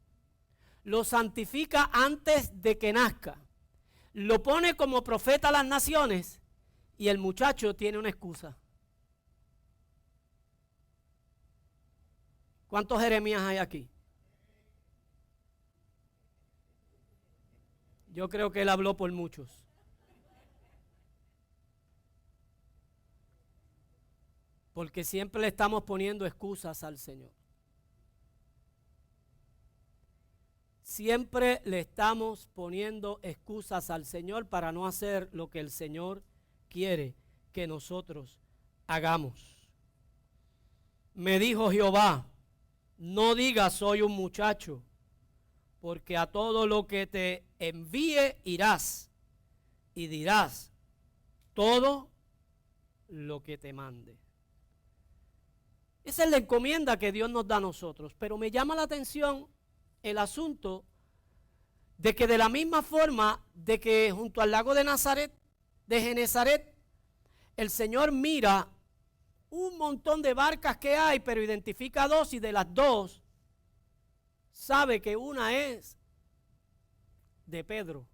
S1: lo santifica antes de que nazca, lo pone como profeta a las naciones y el muchacho tiene una excusa. ¿Cuántos Jeremías hay aquí? Yo creo que él habló por muchos. Porque siempre le estamos poniendo excusas al Señor. Siempre le estamos poniendo excusas al Señor para no hacer lo que el Señor quiere que nosotros hagamos. Me dijo Jehová, no digas soy un muchacho, porque a todo lo que te envíe irás y dirás todo lo que te mande. Esa es la encomienda que Dios nos da a nosotros. Pero me llama la atención el asunto de que de la misma forma de que junto al lago de Genezaret, el Señor mira un montón de barcas que hay, pero identifica dos y de las dos sabe que una es de Pedro.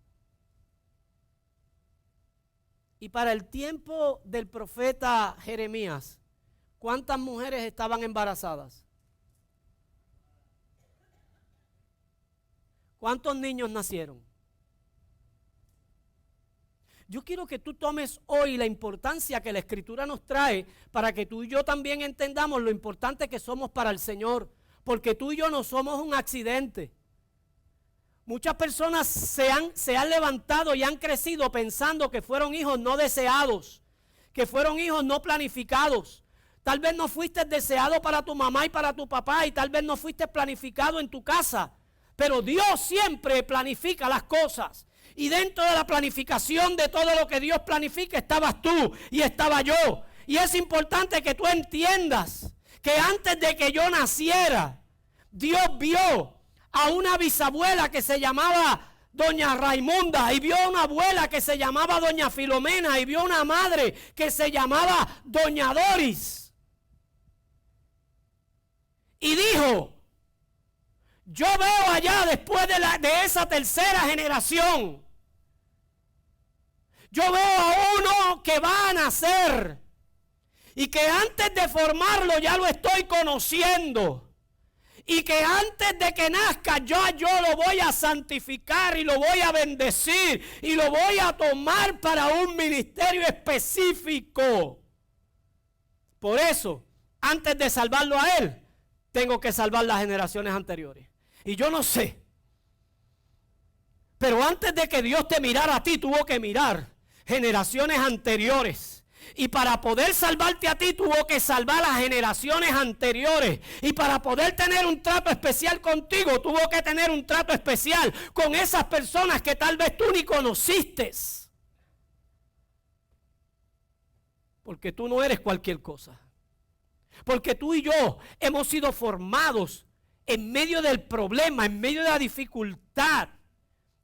S1: Y para el tiempo del profeta Jeremías, ¿cuántas mujeres estaban embarazadas? ¿Cuántos niños nacieron? Yo quiero que tú tomes hoy la importancia que la Escritura nos trae para que tú y yo también entendamos lo importante que somos para el Señor, porque tú y yo no somos un accidente. Muchas personas se han levantado y han crecido pensando que fueron hijos no deseados, que fueron hijos no planificados. Tal vez no fuiste deseado para tu mamá y para tu papá y tal vez no fuiste planificado en tu casa, pero Dios siempre planifica las cosas. Y dentro de la planificación de todo lo que Dios planifica estabas tú y estaba yo. Y es importante que tú entiendas que antes de que yo naciera, Dios vio a una bisabuela que se llamaba doña Raimunda, y vio a una abuela que se llamaba doña Filomena, y vio a una madre que se llamaba doña Doris. Y dijo, yo veo allá después de esa tercera generación, yo veo a uno que va a nacer y que antes de formarlo ya lo estoy conociendo. Y que antes de que nazca yo lo voy a santificar y lo voy a bendecir y lo voy a tomar para un ministerio específico. Por eso, antes de salvarlo a él, tengo que salvar las generaciones anteriores. Y yo no sé, pero antes de que Dios te mirara a ti, tuvo que mirar generaciones anteriores. Y para poder salvarte a ti, tuvo que salvar las generaciones anteriores. Y para poder tener un trato especial contigo, tuvo que tener un trato especial con esas personas que tal vez tú ni conociste. Porque tú no eres cualquier cosa. Porque tú y yo hemos sido formados en medio del problema, en medio de la dificultad,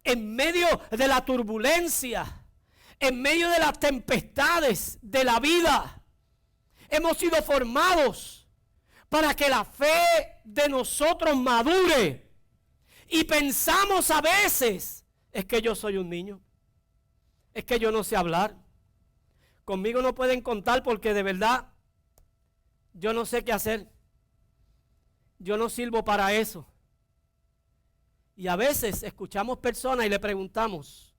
S1: en medio de la turbulencia, en medio de las tempestades de la vida. Hemos sido formados para que la fe de nosotros madure. Y pensamos a veces, es que yo soy un niño, es que yo no sé hablar, conmigo no pueden contar porque de verdad yo no sé qué hacer, yo no sirvo para eso. Y a veces escuchamos personas y le preguntamos,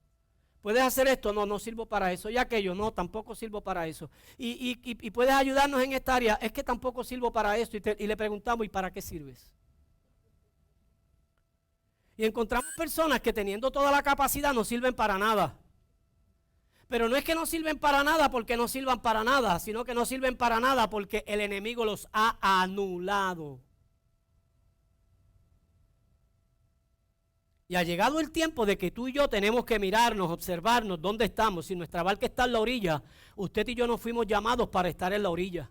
S1: ¿puedes hacer esto? No, no sirvo para eso. Y aquello, no, tampoco sirvo para eso. Y puedes ayudarnos en esta área. Es que tampoco sirvo para esto. Y le preguntamos, ¿y para qué sirves? Y encontramos personas que teniendo toda la capacidad no sirven para nada. Pero no es que no sirven para nada porque no sirvan para nada, sino que no sirven para nada porque el enemigo los ha anulado. Y ha llegado el tiempo de que tú y yo tenemos que mirarnos, observarnos dónde estamos. Si nuestra barca está en la orilla, usted y yo no fuimos llamados para estar en la orilla.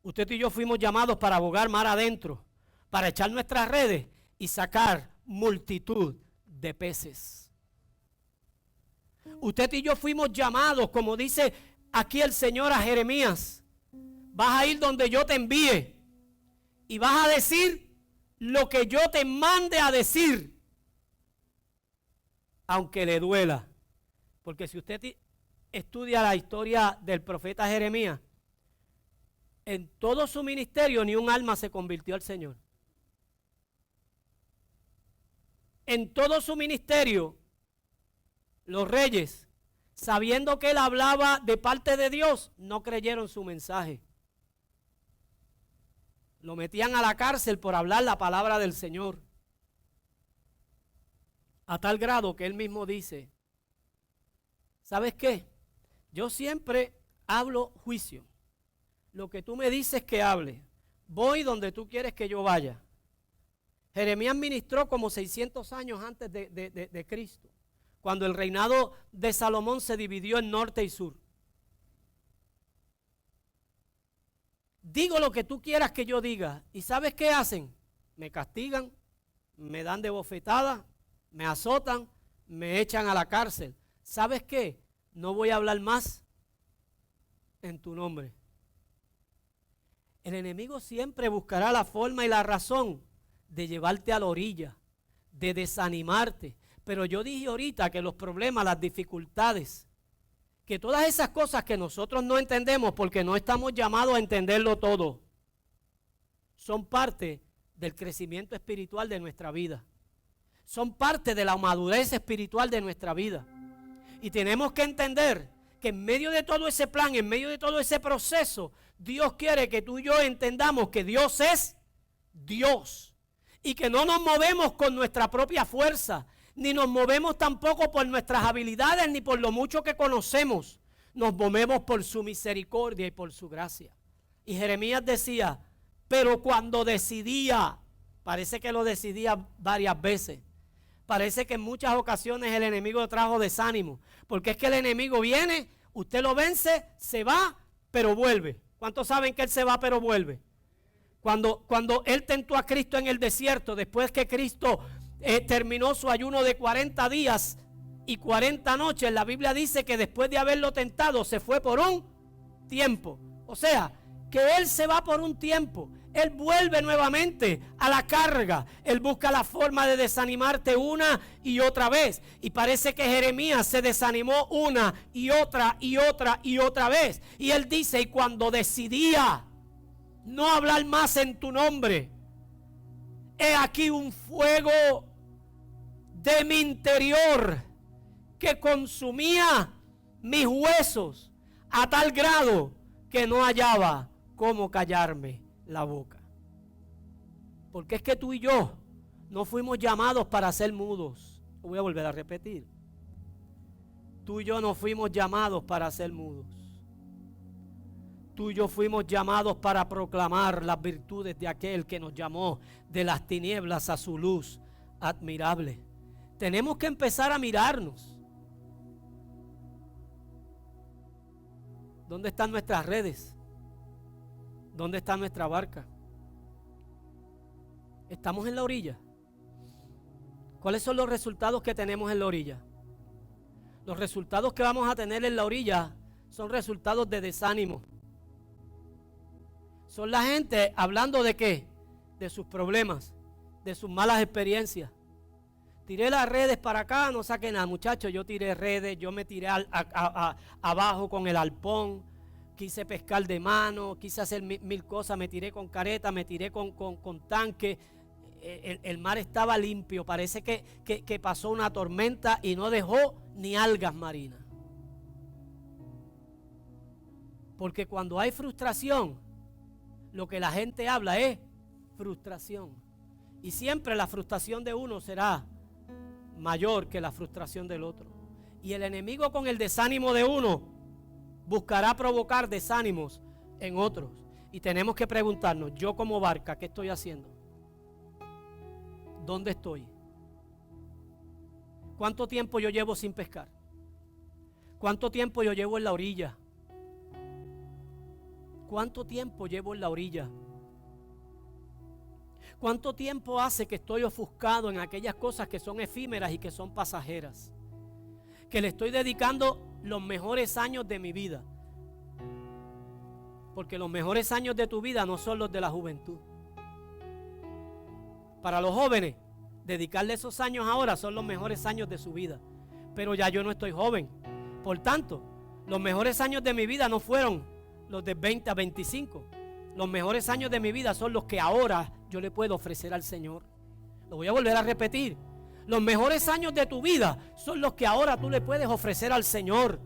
S1: Usted y yo fuimos llamados para bogar mar adentro, para echar nuestras redes y sacar multitud de peces. Usted y yo fuimos llamados, como dice aquí el Señor a Jeremías, vas a ir donde yo te envíe y vas a decir lo que yo te mande a decir, aunque le duela. Porque si usted estudia la historia del profeta Jeremías, en todo su ministerio ni un alma se convirtió al Señor. En todo su ministerio, los reyes, sabiendo que él hablaba de parte de Dios, no creyeron su mensaje. Lo metían a la cárcel por hablar la palabra del Señor. A tal grado que él mismo dice, ¿sabes qué? Yo siempre hablo juicio. Lo que tú me dices que hable. Voy donde tú quieres que yo vaya. Jeremías ministró como 600 años antes de Cristo, cuando el reinado de Salomón se dividió en norte y sur. Digo lo que tú quieras que yo diga. ¿Y sabes qué hacen? Me castigan, me dan de bofetada, me azotan, me echan a la cárcel. ¿Sabes qué? No voy a hablar más en tu nombre. El enemigo siempre buscará la forma y la razón de llevarte a la orilla, de desanimarte. Pero yo dije ahorita que los problemas, las dificultades, que todas esas cosas que nosotros no entendemos porque no estamos llamados a entenderlo todo, son parte del crecimiento espiritual de nuestra vida. Son parte de la madurez espiritual de nuestra vida. Y tenemos que entender que en medio de todo ese plan, en medio de todo ese proceso, Dios quiere que tú y yo entendamos que Dios es Dios. Y que no nos movemos con nuestra propia fuerza, ni nos movemos tampoco por nuestras habilidades, ni por lo mucho que conocemos. Nos movemos por su misericordia y por su gracia. Y Jeremías decía, pero cuando decidía, parece que lo decidía varias veces. Parece que en muchas ocasiones el enemigo trajo desánimo. Porque es que el enemigo viene, usted lo vence, se va, pero vuelve. ¿Cuántos saben que él se va pero vuelve? Cuando él tentó a Cristo en el desierto, después que Cristo terminó su ayuno de 40 días y 40 noches, la Biblia dice que después de haberlo tentado se fue por un tiempo. O sea, que él se va por un tiempo. Él vuelve nuevamente a la carga. Él busca la forma de desanimarte una y otra vez. Y parece que Jeremías se desanimó una y otra y otra y otra vez. Y él dice, y cuando decidía no hablar más en tu nombre, he aquí un fuego de mi interior que consumía mis huesos a tal grado que no hallaba cómo callarme la boca. Porque es que tú y yo no fuimos llamados para ser mudos. Lo voy a volver a repetir. Tú y yo no fuimos llamados para ser mudos. Tú y yo fuimos llamados para proclamar las virtudes de aquel que nos llamó de las tinieblas a su luz admirable. Tenemos que empezar a mirarnos. ¿Dónde están nuestras redes? ¿Dónde está nuestra barca? ¿Estamos en la orilla? ¿Cuáles son los resultados que tenemos en la orilla? Los resultados que vamos a tener en la orilla son resultados de desánimo. Son la gente hablando de qué, de sus problemas, de sus malas experiencias. Tiré las redes para acá, no saqué nada, muchachos. Yo tiré redes, yo me tiré abajo con el arpón, quise pescar de mano, quise hacer mil cosas, me tiré con careta, me tiré con tanque. El mar estaba limpio, parece que pasó una tormenta y no dejó ni algas marinas. Porque cuando hay frustración, lo que la gente habla es frustración. Y siempre la frustración de uno será mayor que la frustración del otro. Y el enemigo, con el desánimo de uno, buscará provocar desánimos en otros. Y tenemos que preguntarnos, yo como barca, ¿qué estoy haciendo? ¿Dónde estoy? ¿Cuánto tiempo yo llevo sin pescar? ¿Cuánto tiempo yo llevo en la orilla? ¿Cuánto tiempo llevo en la orilla? ¿Cuánto tiempo hace que estoy ofuscado en aquellas cosas que son efímeras y que son pasajeras? Que le estoy dedicando los mejores años de mi vida. Porque los mejores años de tu vida no son los de la juventud. Para los jóvenes, dedicarle esos años ahora son los mejores años de su vida. Pero ya yo no estoy joven. Por tanto, los mejores años de mi vida no fueron los de 20 a 25. Los mejores años de mi vida son los que ahora yo le puedo ofrecer al Señor. Lo voy a volver a repetir. Los mejores años de tu vida son los que ahora tú le puedes ofrecer al Señor.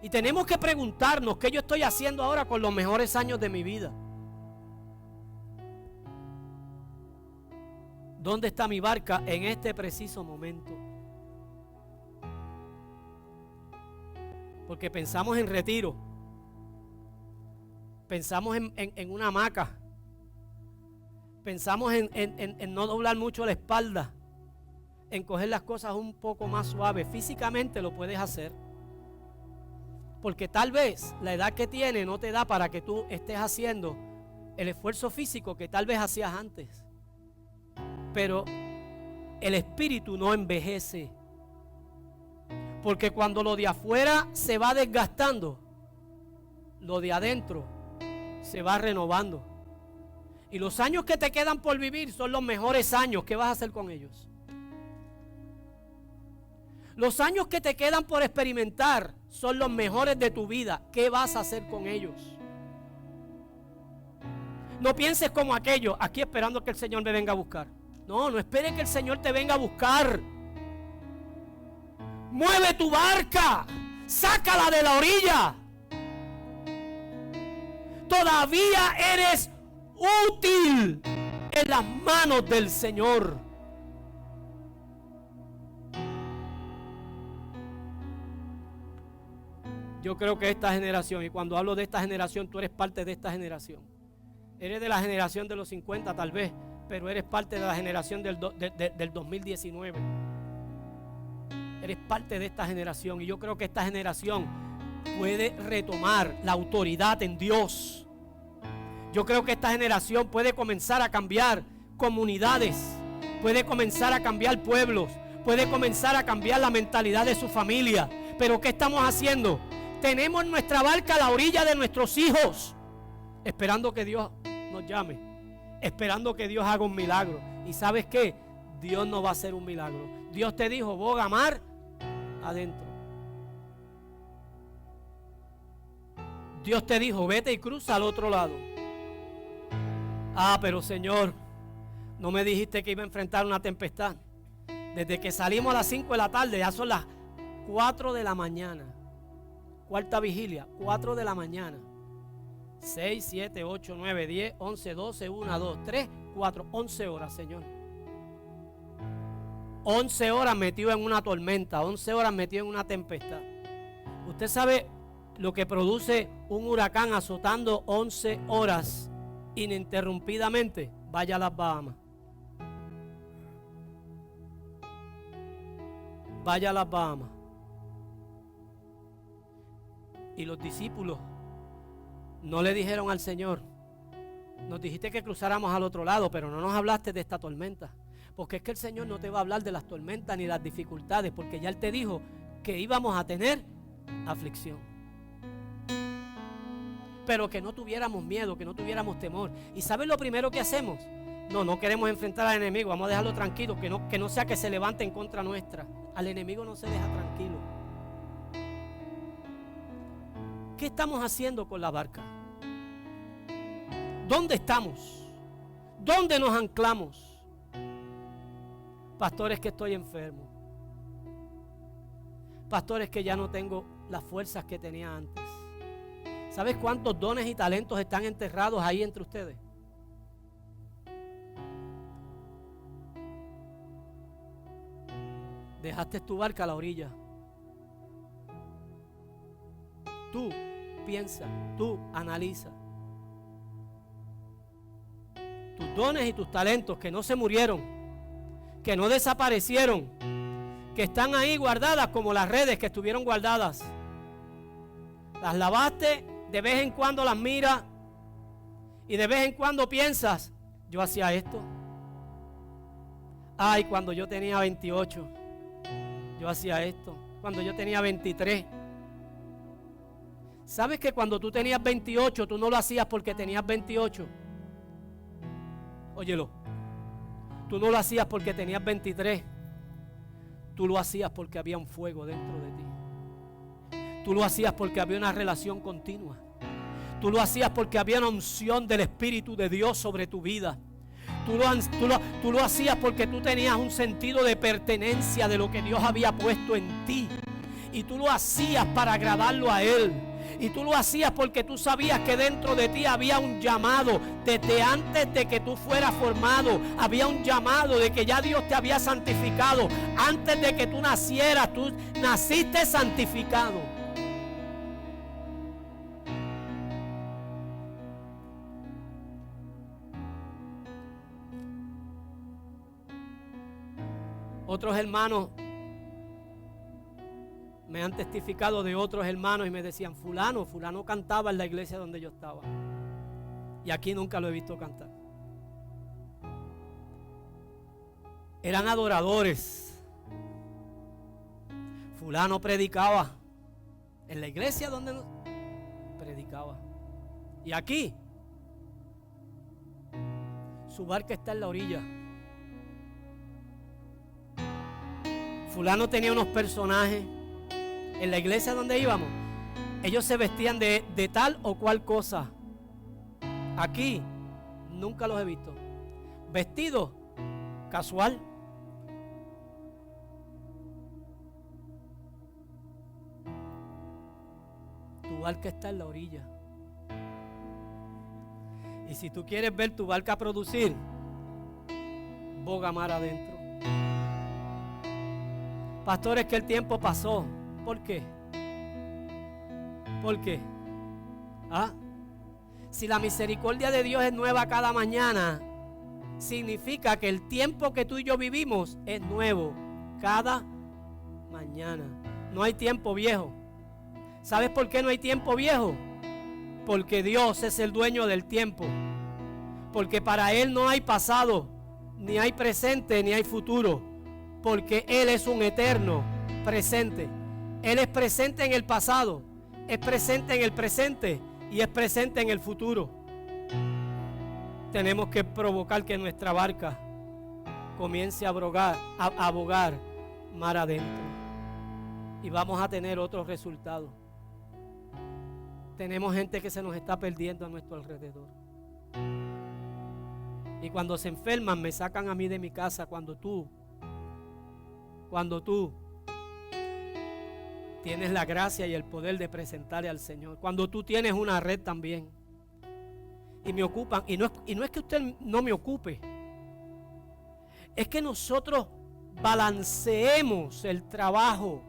S1: Y tenemos que preguntarnos qué yo estoy haciendo ahora con los mejores años de mi vida. ¿Dónde está mi barca en este preciso momento? Porque pensamos en retiro. Pensamos en una hamaca. Pensamos en no doblar mucho la espalda. En coger las cosas un poco más suaves. Físicamente lo puedes hacer. Porque tal vez la edad que tienes no te da para que tú estés haciendo el esfuerzo físico que tal vez hacías antes. Pero el espíritu no envejece. Porque cuando lo de afuera se va desgastando, lo de adentro se va renovando. Y los años que te quedan por vivir son los mejores años. ¿Qué vas a hacer con ellos? Los años que te quedan por experimentar son los mejores de tu vida. ¿Qué vas a hacer con ellos? No pienses como aquello, aquí esperando que el Señor me venga a buscar. No, no esperes que el Señor te venga a buscar. Mueve tu barca, sácala de la orilla. Todavía eres útil en las manos del Señor. Yo creo que esta generación, y cuando hablo de esta generación, tú eres parte de esta generación. Eres de la generación de los 50 tal vez, pero eres parte de la generación del 2019. Eres parte de esta generación, y yo creo que esta generación puede retomar la autoridad en Dios. Yo creo que esta generación puede comenzar a cambiar comunidades, puede comenzar a cambiar pueblos, puede comenzar a cambiar la mentalidad de su familia. Pero ¿qué estamos haciendo? Tenemos nuestra barca a la orilla de nuestros hijos, esperando que Dios nos llame, esperando que Dios haga un milagro. ¿Y sabes qué? Dios no va a hacer un milagro. Dios te dijo, boga mar adentro. Dios te dijo, vete y cruza al otro lado. Ah, pero Señor, no me dijiste que iba a enfrentar una tempestad. Desde que salimos a las 5 de la tarde, ya son las 4 de la mañana. Cuarta vigilia, 4 de la mañana. 6, 7, 8, 9, 10, 11, 12, 1, 2, 3, 4, 11 horas, Señor. 11 horas metido en una tormenta, 11 horas metido en una tempestad. Usted sabe lo que produce un huracán azotando 11 horas ininterrumpidamente. Vaya a las Bahamas. Vaya a las Bahamas. Y los discípulos no le dijeron al Señor, nos dijiste que cruzáramos al otro lado, pero no nos hablaste de esta tormenta. Porque es que el Señor no te va a hablar de las tormentas ni las dificultades, porque ya Él te dijo que íbamos a tener aflicción. Pero que no tuviéramos miedo, que no tuviéramos temor. ¿Y sabes lo primero que hacemos? No queremos enfrentar al enemigo, vamos a dejarlo tranquilo, que no sea que se levante en contra nuestra. Al enemigo no se deja tranquilo. ¿Qué estamos haciendo con la barca? ¿Dónde estamos? ¿Dónde nos anclamos? Pastores, que estoy enfermo. Pastores, que ya no tengo las fuerzas que tenía antes. ¿Sabes cuántos dones y talentos están enterrados ahí entre ustedes? Dejaste tu barca a la orilla. Tú piensa, tú analiza. Tus dones y tus talentos que no se murieron, que no desaparecieron, que están ahí guardadas como las redes que estuvieron guardadas. Las lavaste, de vez en cuando las miras y de vez en cuando piensas, yo hacía esto. Ay, cuando yo tenía 28, yo hacía esto. Cuando yo tenía 23. ¿Sabes que cuando tú tenías 28, tú no lo hacías porque tenías 28? Óyelo. Tú no lo hacías porque tenías 23. Tú lo hacías porque había un fuego dentro de ti. Tú lo hacías porque había una relación continua. Tú lo hacías porque había una unción del Espíritu de Dios sobre tu vida. Tú lo hacías porque tú tenías un sentido de pertenencia de lo que Dios había puesto en ti. Y tú lo hacías para agradarlo a Él. Y tú lo hacías porque tú sabías que dentro de ti había un llamado. Desde antes de que tú fueras formado, había un llamado de que ya Dios te había santificado. Antes de que tú nacieras, tú naciste santificado. Otros hermanos me han testificado de otros hermanos y me decían, fulano cantaba en la iglesia donde yo estaba. Y aquí nunca lo he visto cantar. Eran adoradores. Fulano predicaba en la iglesia donde predicaba. Y aquí su barca está en la orilla. Fulano tenía unos personajes en la iglesia donde íbamos. Ellos se vestían de tal o cual cosa. Aquí nunca los he visto. Vestidos casual. Tu barca está en la orilla. Y si tú quieres ver tu barca producir, boga mar adentro. Pastores, que el tiempo pasó. ¿Por qué? ¿Por qué? ¿Ah? Si la misericordia de Dios es nueva cada mañana, significa que el tiempo que tú y yo vivimos es nuevo cada mañana. No hay tiempo viejo. ¿Sabes por qué no hay tiempo viejo? porque Dios es el dueño del tiempo, porque para Él no hay pasado, ni hay presente, ni hay futuro, porque Él es un eterno presente. Él es presente en el pasado, es presente en el presente y es presente en el futuro. Tenemos que provocar que nuestra barca comience a bogar mar adentro, y vamos a tener otros resultados. Tenemos gente que se nos está perdiendo a nuestro alrededor, y cuando se enferman me sacan a mí de mi casa. Cuando tú tienes la gracia y el poder de presentarle al Señor, cuando tú tienes una red también y me ocupan, y no es que usted no me ocupe, es que nosotros balanceemos el trabajo,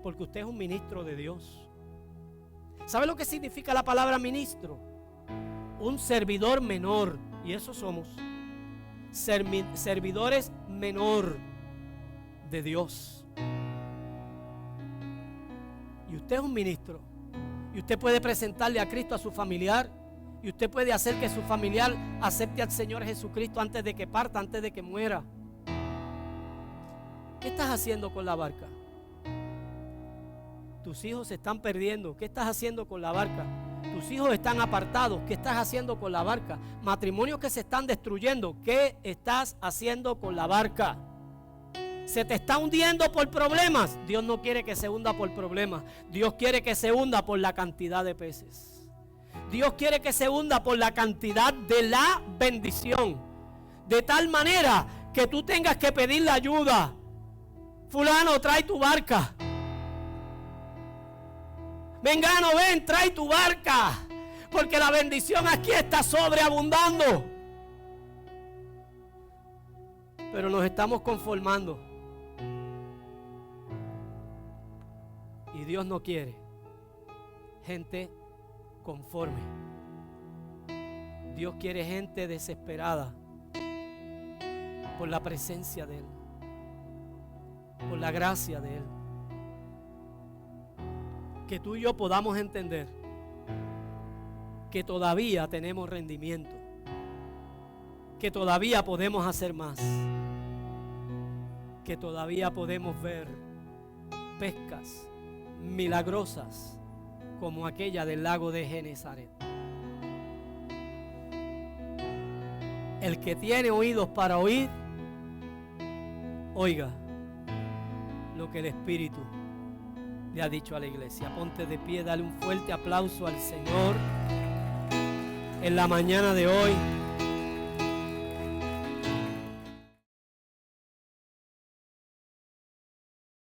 S1: porque usted es un ministro de Dios. ¿Sabe lo que significa la palabra ministro? Un servidor menor, y eso somos, servidores menor de Dios. Y usted es un ministro, y usted puede presentarle a Cristo a su familiar, y usted puede hacer que su familiar acepte al Señor Jesucristo antes de que parta, antes de que muera. ¿Qué estás haciendo con la barca? Tus hijos se están perdiendo. ¿Qué estás haciendo con la barca? Tus hijos están apartados. ¿Qué estás haciendo con la barca? Matrimonios que se están destruyendo. ¿Qué estás haciendo con la barca? ¿Se te está hundiendo por problemas? Dios no quiere que se hunda por problemas. Dios quiere que se hunda por la cantidad de peces. Dios quiere que se hunda por la cantidad de la bendición. De tal manera que tú tengas que pedirle ayuda. Fulano, trae tu barca. Mengano, ven, trae tu barca, porque la bendición aquí está sobreabundando. Pero nos estamos conformando, y Dios no quiere gente conforme. Dios quiere gente desesperada por la presencia de Él, por la gracia de Él. Que tú y yo podamos entender que todavía tenemos rendimiento, que todavía podemos hacer más, que todavía podemos ver pescas milagrosas como aquella del lago de Genesaret. El que tiene oídos para oír, oiga lo que el Espíritu le ha dicho a la iglesia. Ponte de pie, dale un fuerte aplauso al Señor en la mañana de hoy.